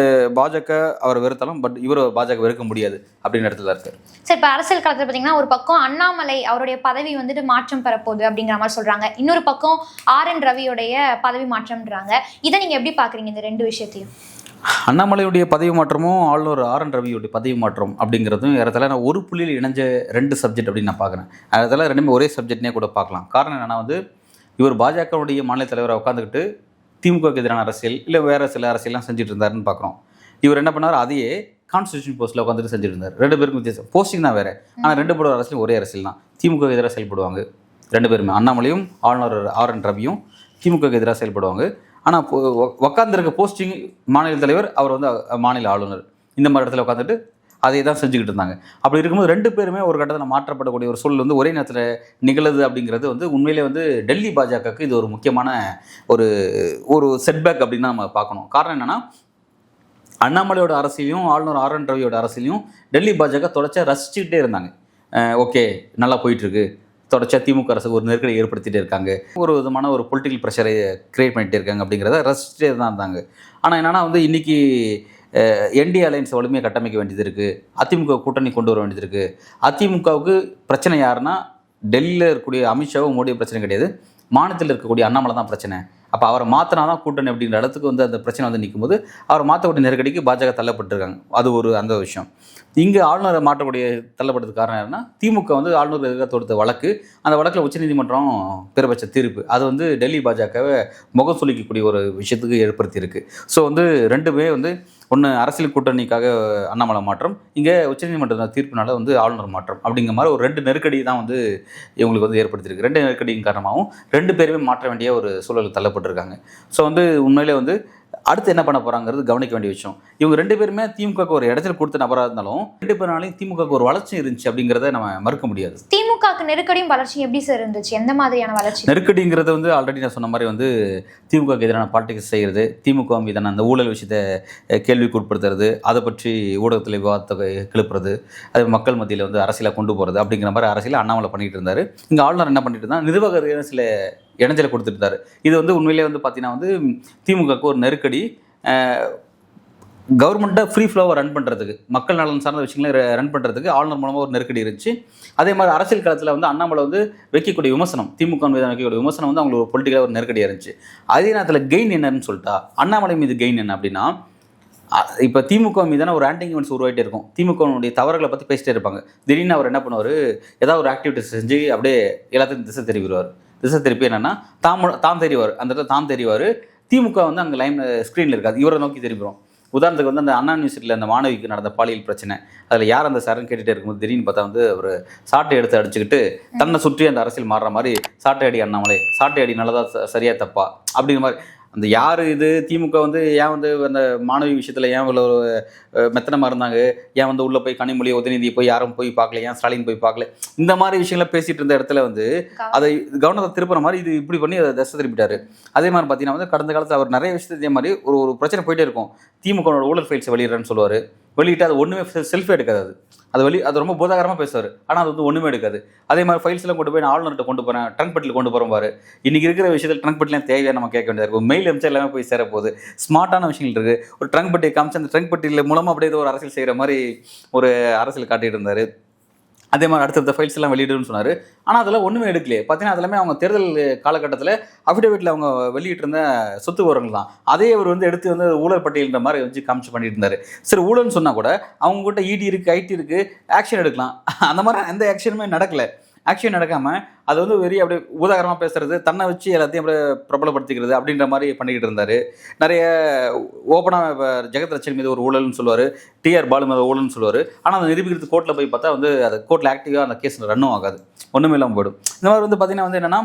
பாஜக அவரை வெறுத்தாலும் பட் இவர் பாஜக வெறுக்க முடியாது அப்படின்னு இடத்துல இருக்கார்.
சரி, இப்போ அரசியல் காலத்தில் பார்த்தீங்கன்னா ஒரு பக்கம் அண்ணாமலை அவருடைய பதவி வந்துட்டு மாற்றம் பெறப்போகுது அப்படிங்கிற மாதிரி சொல்கிறாங்க. இன்னொரு பக்கம் RN ரவியோடைய பதவி மாற்றம்ன்றாங்க. இதை நீங்கள் எப்படி பார்க்குறீங்க இந்த 2 விஷயத்தையும்?
அண்ணாமலையுடைய பதவி மாற்றமும் ஆளுநர் RN ரவியுடைய பதவி மாற்றம் அப்படிங்கிறதும் இடத்துல நான் ஒரு புள்ளியில் இணைஞ்ச 2 சப்ஜெக்ட் அப்படின்னு நான் பார்க்குறேன். அதில் 2மே ஒரே சப்ஜெக்ட்னே கூட பார்க்கலாம். காரணம் என்னென்னா வந்து இவர் பாஜகவுடைய மாநில தலைவராக உட்காந்துக்கிட்டு திமுகவுக்கு எதிரான அரசியல் இல்லை வேறு சில அரசியல்லாம் செஞ்சுட்டு இருந்தாருன்னு பார்க்குறோம். இவர் என்ன பண்ணார், அதையே கான்ஸ்டியூஷன் போஸ்ட்டில் உட்காந்துட்டு செஞ்சுட்டு இருந்தார். 2 பேருக்கும் வித்தியாசம். போஸ்டிங் தான் வேறு, ஆனால் 2 பேரோட அரசியலும் ஒரே அரசியல் தான். திமுக எதிராக செயல்படுவாங்க 2 பேருமே. அண்ணாமலையும் ஆளுநர் RN ரவியும் திமுகவுக்கு எதிராக செயல்படுவாங்க. ஆனால் உட்காந்துருக்க போஸ்டிங் மாநில தலைவர், அவர் வந்து மாநில ஆளுநர். இந்த மாதிரி இடத்துல உட்காந்துட்டு அதை தான் செஞ்சுக்கிட்டு இருந்தாங்க. அப்படி இருக்கும்போது 2 பேருமே ஒரு கட்டத்தில் மாற்றப்படக்கூடிய ஒரு சூழல் வந்து ஒரே நேரத்தில் நிகழுது அப்படிங்கிறது வந்து உண்மையிலே வந்து டெல்லி பாஜகவுக்கு இது ஒரு முக்கியமான ஒரு செட்பேக் அப்படின்னு நம்ம பார்க்கணும். காரணம் என்னென்னா அண்ணாமலையோட அரசியலையும் ஆளுநர் RN ரவியோட அரசியலையும் டெல்லி பாஜக தொடர்ச்சியாக ரசிச்சுக்கிட்டே இருந்தாங்க. ஓகே, நல்லா போயிட்டுருக்கு, தொடர்ச்சியாக திமுக அரசு ஒரு நெருக்கடி ஏற்படுத்திகிட்டே இருக்காங்க, ஒரு விதமான ஒரு பொலிட்டிக்கல் ப்ரெஷரை கிரியேட் பண்ணிகிட்டே இருக்காங்க அப்படிங்கிறத ரசிச்சுட்டே தான் இருந்தாங்க. ஆனால் என்னென்னா வந்து இன்றைக்கி என்டிஏ அலையன்ஸ் வலிமையை கட்டமைக்க வேண்டியது இருக்குது, அதிமுக கூட்டணி கொண்டு வர வேண்டியது இருக்குது. அதிமுகவுக்கு பிரச்சனை யாருன்னா டெல்லியில் இருக்கக்கூடிய அமித்ஷாவும் மோடியும் பிரச்சனை கிடையாது, மாநிலத்தில் இருக்கக்கூடிய அண்ணாமலை தான் பிரச்சனை. அப்போ அவரை மாற்றினா தான் கூட்டணி அப்படிங்கிற இடத்துக்கு வந்து அந்த பிரச்சனை வந்து நிற்கும் போது அவரை மாற்றக்கூடிய நெருக்கடிக்கு பாஜக தள்ளப்பட்டிருக்காங்க. அது ஒரு அந்த விஷயம். இங்கே ஆளுநரை மாற்றக்கூடிய தள்ளப்பட்டதுக்கு காரணம் என்னன்னா, திமுக வந்து ஆளுநர் எதிராக தொடுத்த வழக்கு, அந்த வழக்கில் உச்சநீதிமன்றம் பெறப்பட்ட தீர்ப்பு அது வந்து டெல்லி பாஜகவை முகம் சுளிக்கக்கூடிய ஒரு விஷயத்துக்கு ஏற்படுத்தியிருக்கு. ஸோ வந்து ரெண்டுமே வந்து ஒன்று அரசியல் கூட்டணிக்காக அண்ணாமலை மாற்றம், இங்கே உச்சநீதிமன்ற தீர்ப்பினால வந்து ஆளுநர் மாற்றம் அப்படிங்கிற மாதிரி ஒரு 2 நெருக்கடி தான் வந்து இவங்களுக்கு வந்து ஏற்படுத்தியிருக்கு. 2 நெருக்கடியின் காரணமாகவும் 2 பேருமே மாற்ற வேண்டிய ஒரு சூழலுக்கு தள்ளப்பட்டிருக்காங்க. ஸோ வந்து உண்மையிலே வந்து அடுத்து என்ன பண்ண போகிறாங்கிறது கவனிக்க வேண்டிய விஷயம். இவங்க 2 பேருமே திமுகவுக்கு ஒரு இடத்தில் கொடுத்த நபராக இருந்தாலும் 2 பேராலையும் திமுகவுக்கு ஒரு வளர்ச்சி இருந்துச்சு அப்படிங்கிறத நம்ம மறுக்க முடியாது.
திமுகவுக்கு நெருக்கடியும் வளர்ச்சி எப்படி சார் இருந்துச்சு? எந்த மாதிரியான வளர்ச்சி?
நெருக்கடிங்கிறது வந்து ஆல்ரெடி நான் சொன்ன மாதிரி வந்து திமுகவுக்கு எதிரான பாலிடிக்ஸ் செய்கிறது, திமுக மீதான அந்த ஊழல் விஷயத்தை கேள்விக்கு உட்படுத்துறது, அதை பற்றி ஊடகத்தில் விவாதத்தை கிளப்புறது, அது மக்கள் மத்தியில் வந்து அரசியலாக கொண்டு போகிறது அப்படிங்கிற மாதிரி அரசியல் அண்ணாமலை பண்ணிகிட்டு இருந்தார். இங்கே ஆளுநர் என்ன பண்ணிட்டு இருந்தால் நிர்வாக சில இடைஞ்சலை கொடுத்துட்டு. இது வந்து உண்மையிலே வந்து பார்த்தீங்கன்னா வந்து திமுகவுக்கு ஒரு நெருக்கடி. கவர்மெண்ட்டை ஃப்ரீ ஃப்ளோவை ரன் பண்ணுறதுக்கு, மக்கள் நலன் சார்ந்த விஷயங்களை ரன் பண்ணுறதுக்கு ஆளுநர் மூலமாக ஒரு நெருக்கடி இருந்துச்சு. அதே மாதிரி அரசியல் களத்தில் வந்து அண்ணாமலை வந்து வைக்கக்கூடிய விமர்சனம், திமுக மீது வைக்கக்கூடிய விமர்சனம் வந்து அவங்களுக்கு ஒரு பொலிட்டிக்கலாக ஒரு நெருக்கடியாக இருந்துச்சு. அதே நேரத்தில் கெயின் என்னன்னு சொல்லிட்டா, அண்ணாமலை மீது கெயின் என்ன அப்படின்னா, இப்போ திமுக மீதான ஒரு ஆன்டி ஈவெண்ட்ஸ் உருவாகிட்டே இருக்கும். திமுகவுடைய தவறுகளை பற்றி பேசிட்டே இருப்பாங்க. திடீர்னு அவர் என்ன பண்ணுவார், ஏதாவது ஒரு ஆக்டிவிட்டிஸ் செஞ்சு அப்படியே எல்லாத்தையும் திசை திருப்பிடுவார். திசை திருப்பி என்னென்னா தான் தெரிவார், அந்த இடத்துல தான் தெரிவார். திமுக வந்து அங்கே லைன் ஸ்க்ரீனில் இருக்காது, இவரை நோக்கி திரும்பிடும். உதாரணத்துக்கு வந்து அந்த அண்ணா யூனிவர்சிட்டியில் அந்த மாணவிக்கு நடந்த பாலியல் பிரச்சனை, அதில் யார் அந்த சார்னு கேட்டுகிட்டே இருக்கும்போது திடீர்னு பார்த்தா வந்து அவர் சாட்டை எடுத்து அடிச்சுக்கிட்டு தன்னை சுற்றி அந்த அரசியல் மாறுற மாதிரி சாட்டை அடி அண்ணாமலை, சாட்டை அடி நல்லதா சரியா தப்பா அப்படிங்கிற மாதிரி. அந்த யார் இது திமுக வந்து ஏன் வந்து அந்த மாணவி விஷயத்தில் ஏன் இவ்வளோ மெத்தனமாக இருந்தாங்க, ஏன் வந்து உள்ளே போய் கனிமொழி உதயநிதி போய் யாரும் போய் பார்க்கல, ஏன் ஸ்டாலின் போய் பார்க்கல, இந்த மாதிரி விஷயங்களை பேசிகிட்டு இருந்த இடத்துல வந்து அதை கவனத்தை திருப்புற மாதிரி இது இப்படி பண்ணி அதை தசை திருப்பிட்டாரு. அதே மாதிரி பார்த்தீங்கன்னா வந்து கடந்த காலத்தில் அவர் நிறைய விஷயத்தை இதே மாதிரி ஒரு பிரச்சனை போயிட்டே இருக்கும். திமுகவோட ஊழல் ஃபைல்ஸை வெளியிடுறேன்னு சொல்லுவார், வெளியிட்டு அது ஒன்றுமே செல்ஃபே எடுக்காது, அது ரொம்ப பூதாகரமாக பேசுவார், ஆனால் அது வந்து ஒன்றுமே எடுக்காது. அதே மாதிரி ஃபைல்ஸ்லாம் கொண்டு போய் நான் ஆளுநர்கிட்ட கொண்டு போகிறேன், ட்ரங்க் பெட்டில் கொண்டு போகிறோம். இன்றைக்கி இருக்கிற விஷயத்தில் ட்ரங்க் பெட்டிலாம் தேவையாக நம்ம கேட்க வேண்டியது இருக்கும். மெயில் அமிச்சா எல்லாமே போய் சேரப்போகுது. ஸ்மார்ட்டான விஷயங்கள் இருக்குது. ஒரு ட்ரங்க் பெட்டியை காமிச்சு அந்த ட்ரங்க் பெட்டியில் மூலமாக அப்படியே ஒரு அரசியல் செய்கிற மாதிரி ஒரு அரசியல் காட்டிகிட்டு இருந்தார். அதே மாதிரி அடுத்தடுத்த ஃபைல்ஸ் எல்லாம் வெளியிடுன்னு சொன்னார். ஆனால் அதெல்லாம் ஒன்றுமே எடுக்கலையே. பார்த்தீங்கன்னா அதெல்லாமே அவங்க தேர்தல் காலகட்டத்தில் அஃபிடேவிட்டில் அவங்க வெளியிட்டிருந்த சொத்து விவரங்கள் தான். அதே அவர் வந்து எடுத்து வந்து ஊழல் பட்டியல்ன்ற மாதிரி வச்சு காமிச்சு பண்ணிட்டு இருந்தார். சரி, ஊழல்னு சொன்னால் கூட அவங்ககிட்ட இடி இருக்குது, ஐடி இருக்குது, ஆக்ஷன் எடுக்கலாம். அந்த மாதிரி எந்த ஆக்ஷனுமே நடக்கலை. ஆக்ஷன் நடக்காமல் அது வந்து வெறி அப்படியே உதாரணமாக பேசுகிறது, தன்னை வச்சு எல்லாத்தையும் அப்படியே பிரபலப்படுத்திக்கிறது அப்படின்ற மாதிரி பண்ணிக்கிட்டு இருந்தார். நிறைய ஓப்பனாக இப்போ ஜெகத் ரட்சன் மீது ஒரு ஊழல்னு சொல்லுவார், டிஆர் பாலு மீது ஊழல்னு சொல்லுவார். ஆனால் அதை நிரூபிக்கிறது கோர்ட்டில் போய் பார்த்தா வந்து அது கோர்ட்டில் ஆக்டிவாக அந்த கேஸ் ரன்னும் ஆகாது, ஒன்றுமே இல்லாமல் போய்டும். இந்த மாதிரி வந்து பார்த்திங்கன்னா வந்து என்னென்னா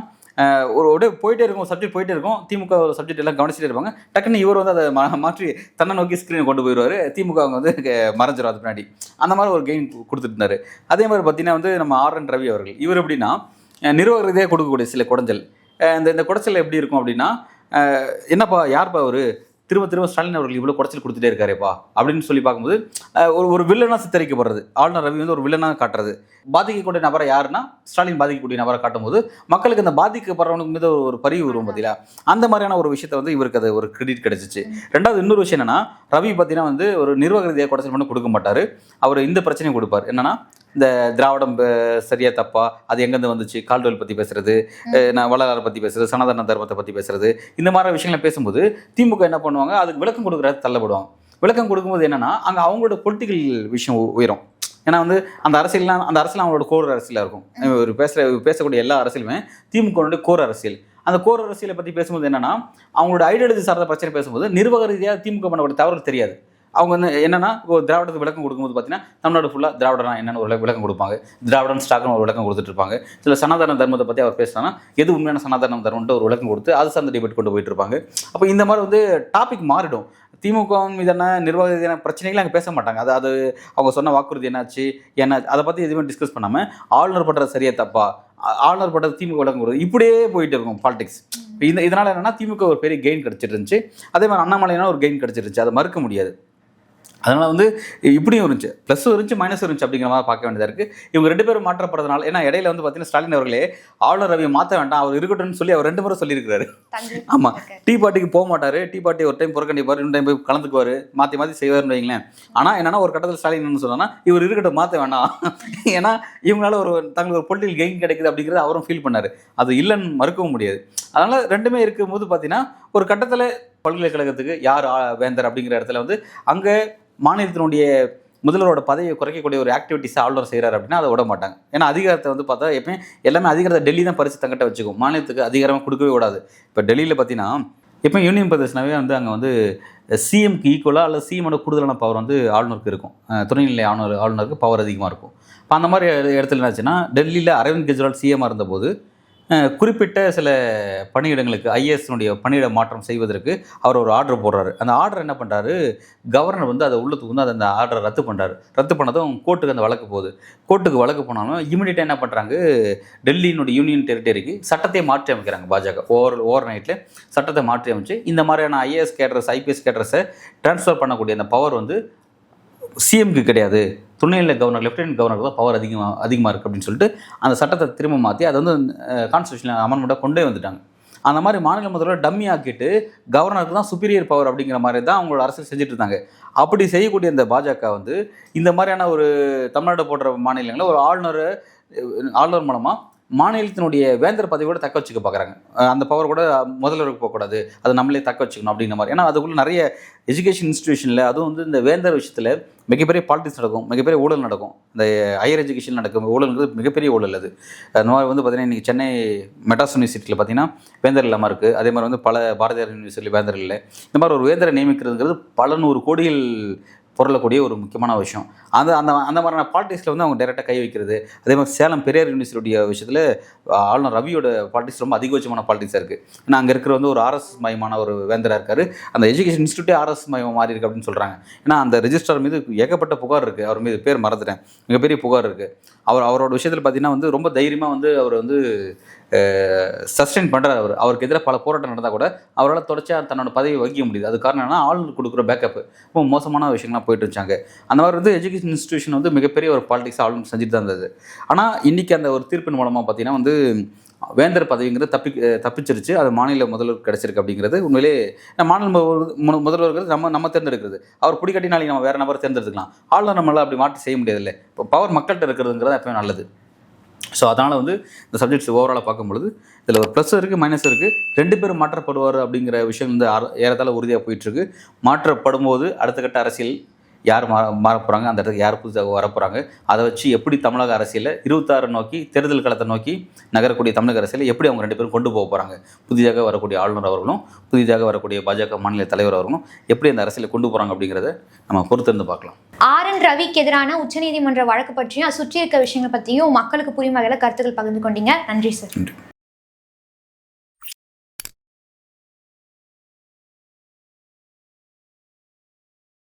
ஒரு போயிட்டே இருக்கும், சப்ஜெக்ட் போயிட்டே இருக்கும். திமுக சப்ஜெக்ட் எல்லாம் கவனிச்சுட்டே இருப்பாங்க. டக்குன்னு இவர் வந்து அதை மாற்றி தன்னை நோக்கி ஸ்க்ரீனை கொண்டு போயிடுவார். திமுக அவங்க வந்து மறைஞ்சிடும் அது பின்னாடி. அந்த மாதிரி ஒரு கெயின் கொடுத்துட்டு இருந்தார். அதே மாதிரி பார்த்தீங்கன்னா வந்து நம்ம RN ரவி அவர்கள், இவர் எப்படின்னா நிர்வாக ரீதியாக கொடுக்கக்கூடிய சில குடைஞ்சல், இந்த குடைச்சல் எப்படி இருக்கும் அப்படின்னா, என்னப்பா யார்ப்பா அவர் திரும்ப ஸ்டாலின் அவர்கள் இவ்வளோ குடைச்சல் கொடுத்துட்டே இருக்காருப்பா அப்படின்னு சொல்லி பார்க்கும்போது ஒரு வில்லனாக சித்தரிக்கப்படுறது. ஆளுநர் ரவி வந்து ஒரு வில்லனாக காட்டுறது. பாதிக்கக்கூடிய நபரை யாருன்னா ஸ்டாலின் பாதிக்கக்கூடிய நபரை காட்டும்போது மக்களுக்கு அந்த பாதிக்கப்படுறவனுக்கு மீது ஒரு பரிவு வரும் பார்த்தீங்களா, அந்த மாதிரியான ஒரு விஷயத்தை வந்து இவருக்கு அது ஒரு கிரெடிட் கிடைச்சிச்சு. ரெண்டாவது இன்னொரு விஷயம் என்னன்னா, ரவி பார்த்தீங்கன்னா வந்து ஒரு நிர்வாக ரீதியாக குடைச்சல் பண்ணி கொடுக்க மாட்டார். அவர் இந்த பிரச்சனையும் கொடுப்பார். என்னன்னா, இந்த திராவிடம் சரியா தப்பா, அது எங்கேருந்து வந்துச்சு, கால்டுவெல் பற்றி பேசுறது, நான் வள்ளலாரை பற்றி பேசுறது, சனாதன தர்மத்தை பற்றி பேசுறது, இந்த மாதிரி விஷயங்களை பேசும்போது திமுக என்ன பண்ணுவாங்க, அதுக்கு விளக்கம் கொடுக்குறது தள்ளப்படுவாங்க. விளக்கம் கொடுக்கும்போது என்னன்னா, அங்கே அவங்களோட பொலிட்டிக்கல் விஷயம் உயரும். ஏன்னா வந்து அந்த அரசியல் அவங்களோட கோர் அரசியலாக இருக்கும். ஒரு பேசக்கூடிய எல்லா அரசியலுமே திமுகவுடைய கோர் அரசியல். அந்த கோர் அரசியலை பற்றி பேசும்போது என்னன்னா, அவங்களோட ஐடியாலஜி சார்ந்த பிரச்சனை பேசும்போது நிர்வாக ரீதியாக திமுக பண்ணக்கூடிய தவறு தெரியாது. அவங்க வந்து என்னன்னா, ஒரு திராவிடத்துக்கு விளக்கம் கொடுக்கும்போது பார்த்தீங்கன்னா தமிழ்நாடு ஃபுல்லாக திராவிடனா என்னென்னு ஒரு விளக்கம் கொடுப்பாங்க, திராவிடன் ஸ்டாக்னு ஒரு விளக்கம் கொடுத்துட்டு இருப்பாங்க. சில சனாதன தர்மத்தை பற்றி அவர் பேசினா எது உண்மையான சனாதன தர்மன்ட்டு ஒரு விளக்கம் கொடுத்து அது சார்ந்த டிபேட் கொண்டு போயிட்டு இருப்பாங்க. அப்போ இந்த மாதிரி வந்து டாபிக் மாறிடும். திமுக மீதான நிர்வாக ரீதியான பிரச்சனைகளை அங்கே பேச மாட்டாங்க. அது அவங்க சொன்ன வாக்குறுதி என்னாச்சு அதை பற்றி எதுவுமே டிஸ்கஸ் பண்ணாமல் ஆளுநர் பண்ணுறது சரியா தப்பா, ஆளுநர் பண்ணுறது திமுக விளக்கம் கொடுக்குறது, இப்படியே போயிட்டு இருக்கும் பாலிடிக்ஸ். இதனால் என்னென்னா திமுக ஒரு பெரிய கெயின் கிடச்சிட்டு இருந்துச்சு. அதே மாதிரி அண்ணாமலைனா ஒரு கெயின் கிடச்சிருந்துச்சு, அதை மறுக்க முடியாது. அதனால் வந்து இப்படியும் இருந்துச்சு, ப்ளஸ்ஸும் இருந்துச்சு மைனஸும் இருந்துச்சு அப்படிங்கிற மாதிரி பார்க்க வேண்டியதாக இருக்குது. இவங்க 2 பேரும் மாற்றப்படுறதுனால, ஏன்னா இடையில வந்து பார்த்தீங்கன்னா ஸ்டாலின் அவர்களே ஆளுநர் ரவியை மாற்ற வேண்டாம், அவர் இருக்கட்டும்னு சொல்லி அவர் 2 முறை சொல்லியிருக்கிறாரு. ஆமாம், டீ பார்ட்டிக்கு போக மாட்டார், டீ பார்ட்டி ஒரு டைம் புறக்கணிப்பார், இன்னொரு டைம் போய் கலந்துக்குவார், மாற்றி மாற்றி செய்வார்னு வைங்களேன். ஆனால் என்னன்னா ஒரு கட்டத்தில் ஸ்டாலின் என்ன சொன்னா, இவர் இருக்கட்டும் மாற்ற வேண்டாம், ஏன்னா இவங்களால தங்களுக்கு ஒரு பொலிட்டிக்கல் கெயின் கிடைக்குது அப்படிங்கிறது அவரும் ஃபீல் பண்ணார். அது இல்லைன்னு மறுக்கவும் முடியாது. அதனால் 2மே இருக்கும்போது பார்த்தீங்கன்னா ஒரு கட்டத்தில் பல்கலைக்கழகத்துக்கு யார் வேந்தர் அப்படிங்கிற இடத்துல வந்து அங்கே மாநிலத்தினுடைய முதல்வரோட பதவியை குறைக்கக்கூடிய ஒரு ஆக்டிவிட்டிஸ் ஆளுநர் செய்கிறார் அப்படின்னா அதை விட மாட்டாங்க. ஏன்னா அதிகாரத்தை வந்து பார்த்தா எப்பயும் எல்லாமே அதிகாரத்தை டெல்லி தான் பறித்து தங்கிட்ட வச்சுக்கும், மாநிலத்துக்கு அதிகாரமாக கொடுக்கவே விடாது. இப்போ டெல்லியில் பார்த்தீங்கன்னா எப்போ யூனியன் பிரதேசனாவே வந்து அங்கே வந்து சிஎம்க்கு ஈக்குவலாக அல்லது சிஎமோட கூடுதலான பவர் வந்து ஆளுநருக்கு இருக்கும், துணைநிலை ஆளுநருக்கு பவர் அதிகமாக இருக்கும். இப்போ அந்த மாதிரி இடத்துல என்னாச்சுன்னா டெல்லியில் அரவிந்த் கெஜ்ரிவால் சிஎம்மாக இருந்தபோது குறிப்பிட்ட சில பணியிடங்களுக்கு ஐஏஎஸ்னுடைய பணியிட மாற்றம் செய்வதற்கு அவர் ஒரு ஆர்டர் போடுறாரு. அந்த ஆர்டர் என்ன பண்ணுறாரு, கவர்னர் வந்து அதை உள்ளத்துக்கு வந்து அந்த ஆர்டரை ரத்து பண்ணுறாரு. ரத்து பண்ணதும் கோர்ட்டுக்கு அந்த வழக்கு போகுது. கோர்ட்டுக்கு வழக்கு போனாலும் இமீடியட்டாக என்ன பண்ணுறாங்க, டெல்லியினுடைய யூனியன் டெரிட்டரிக்கு சட்டத்தை மாற்றி அமைக்கிறாங்க பாஜக. ஓவர் நைட்டில் சட்டத்தை மாற்றி அமைச்சு இந்த மாதிரியான ஐஏஎஸ் கேடர்ஸ் ஐபிஎஸ் கேடர்ஸை ட்ரான்ஸ்ஃபர் பண்ணக்கூடிய அந்த பவர் வந்து சிஎம்க்கு கிடையாது, துணைநிலை கவர்னர் லெஃப்டினன்ட் கவர்னருக்கு தான் பவர் அதிகமாக இருக்குது அப்படின்னு சொல்லிட்டு அந்த சட்டத்தை திரும்ப மாற்றி அதை வந்து கான்ஸ்டியூஷன் அமெண்ட்மெண்ட்டாக கொண்டே வந்துட்டாங்க. அந்த மாதிரி மாநில முதல்வர் டம்மி ஆக்கிட்டு கவர்னருக்கு தான் சுப்பீரியர் பவர் அப்படிங்கிற மாதிரி தான் அவங்களோட அரசியல் செஞ்சுட்டு இருந்தாங்க. அப்படி செய்யக்கூடிய இந்த பாஜக வந்து இந்த மாதிரியான ஒரு தமிழ்நாடு போன்ற மாநிலங்களில் ஒரு ஆளுநர் மூலமாக மாநிலத்தினுடைய வேந்தர் பதவியோட தக்க வச்சுக்க பார்க்குறாங்க. அந்த பவர் கூட முதல்வருக்கு போகக்கூடாது, அதை நம்மளே தக்க வச்சுக்கணும் அப்படிங்கிற மாதிரி. ஏன்னா அதுக்குள்ளே நிறைய எஜுகேஷன் இன்ஸ்டிடியூஷனில் அதுவும் வந்து இந்த வேந்தர் விஷயத்தில் மிகப்பெரிய பாலிடிக்ஸ் நடக்கும், மிகப்பெரிய ஊழல் நடக்கும். இந்த ஹையர் எஜுகேஷன் நடக்கும் ஊழல்ங்கிறது மிகப்பெரிய ஊழல். அது அந்த மாதிரி வந்து பார்த்திங்கன்னா இன்றைக்கி சென்னை மெட்ராஸ் யூனிவர்சிட்டியில் பார்த்திங்கன்னா வேந்தர் இல்லாமல் இருக்குது. அதே மாதிரி வந்து பல பாரதியார் யூனிவர்சிட்டியில் வேந்தர் இல்லை. இந்த மாதிரி ஒரு வேந்தரை நியமிக்கிறதுங்கிறது பல நூறு கோடிகள் பொருளக்கூடிய ஒரு முக்கியமான விஷயம். அந்த அந்த அந்த மாதிரியான பாலிடிக்ஸில் வந்து அவங்க டைரெக்டாக கை வைக்கிறது. அதே மாதிரி சேலம் பெரியார் யூனிவர்சிட்டியுடைய விஷயத்தில் ஆளுநர் ரவியோட பாலிடிக்ஸ் ரொம்ப அதிகபட்சமான பாலிடிக்ஸாக இருக்குது. ஏன்னா அங்கே இருக்கிற வந்து ஒரு ஆர்எஸ்எஸ் மயமான ஒரு வேந்தராக இருக்கார். அந்த எஜுகேஷன் இன்ஸ்டியூட்டே ஆர்எஸ் மயமாக மாறி இருக்குது அப்படின்னு சொல்கிறாங்க. ஏன்னா அந்த ரெஜிஸ்ட்ரார் மீது ஏகப்பட்ட புகார் இருக்குது, அவர் மீது பேர் மறந்துட்டேன், மிகப்பெரிய புகார் இருக்குது. அவரோட விஷயத்தில் பார்த்தீங்கன்னா வந்து ரொம்ப தைரியமாக வந்து அவர் வந்து சஸ்டெயின் பண்ணுறாரு. அவருக்கு எதிராக பல போராட்டம் நடந்தால் கூட அவரால் தொடர்ச்சியாக தன்னோட பதவியை வகிக்க முடியுது. அது காரணம் என்னன்னா ஆளுநர் கொடுக்குற பேக்கப் ரொம்ப மோசமான விஷயங்கள்லாம் போயிட்டு இருந்துச்சாங்க. அந்த மாதிரி வந்து எஜுகேஷன் இன்ஸ்டியூஷன் வந்து மிகப்பெரிய ஒரு பாலிடிக்ஸ் ஆளுநர் செஞ்சுட்டு தான் இருந்தது. ஆனால் இன்றைக்கி அந்த ஒரு தீர்ப்பின் மூலமாக பார்த்தீங்கன்னா வந்து வேந்தர் பதவிங்கிறது தப்பிச்சிருச்சு, அது மாநில முதல்வர் கிடச்சிருக்கு அப்படிங்கிறது உண்மையிலே. மாநில முதல்வர்கள் நம்ம தேர்ந்தெடுக்கிறது, அவர் பிடிக்காட்டி நாளைக்கு நம்ம வேறு நபரை தேர்ந்தெடுத்துக்கலாம். ஆளுநர் நம்மளால் அப்படி மாற்றி செய்ய முடியாதுல்ல. இப்போ பவர் மக்கள்கிட்ட இருக்கிறதுங்கிறது எப்பவும் நல்லது. ஸோ அதனால் வந்து இந்த சப்ஜெக்ட்ஸ் ஓவராலாக பார்க்கும்பொழுது இதில் ஒரு ப்ளஸ் இருக்குது, மைனஸ் இருக்குது. 2 பேரும் மாற்றப்படுவார் அப்படிங்கிற விஷயம் வந்து ஏறத்தாழ உறுதியாக போயிட்டுருக்கு. மாற்றப்படும் போது அடுத்த கட்ட அரசியல் யார் மாற போகிறாங்க, அந்த இடத்துக்கு யார் புதுசாக வரப்போகிறாங்க, அதை வச்சு எப்படி தமிழக அரசியலில் 26 நோக்கி தேர்தல் களத்தை நோக்கி நகரக்கூடிய தமிழக அரசியலை எப்படி அவங்க 2 பேரும் கொண்டு போக போகிறாங்க, புதிதாக வரக்கூடிய ஆளுநர் அவர்களும் புதிதாக வரக்கூடிய பாஜக மாநில தலைவர் அவர்களும் எப்படி அந்த அரசியலை கொண்டு போகிறாங்க அப்படிங்கிறத நம்ம பொறுத்திருந்து பார்க்கலாம்.
ஆர்.என். ரவிக்கு எதிரான உச்சநீதிமன்ற வழக்கு பற்றியும் சுற்றி இருக்க விஷயங்கள் பற்றியும் மக்களுக்கு புரியும் வகையில் கருத்துக்கள் பகிர்ந்து கொண்டீங்க. நன்றி சார்.
நன்றி.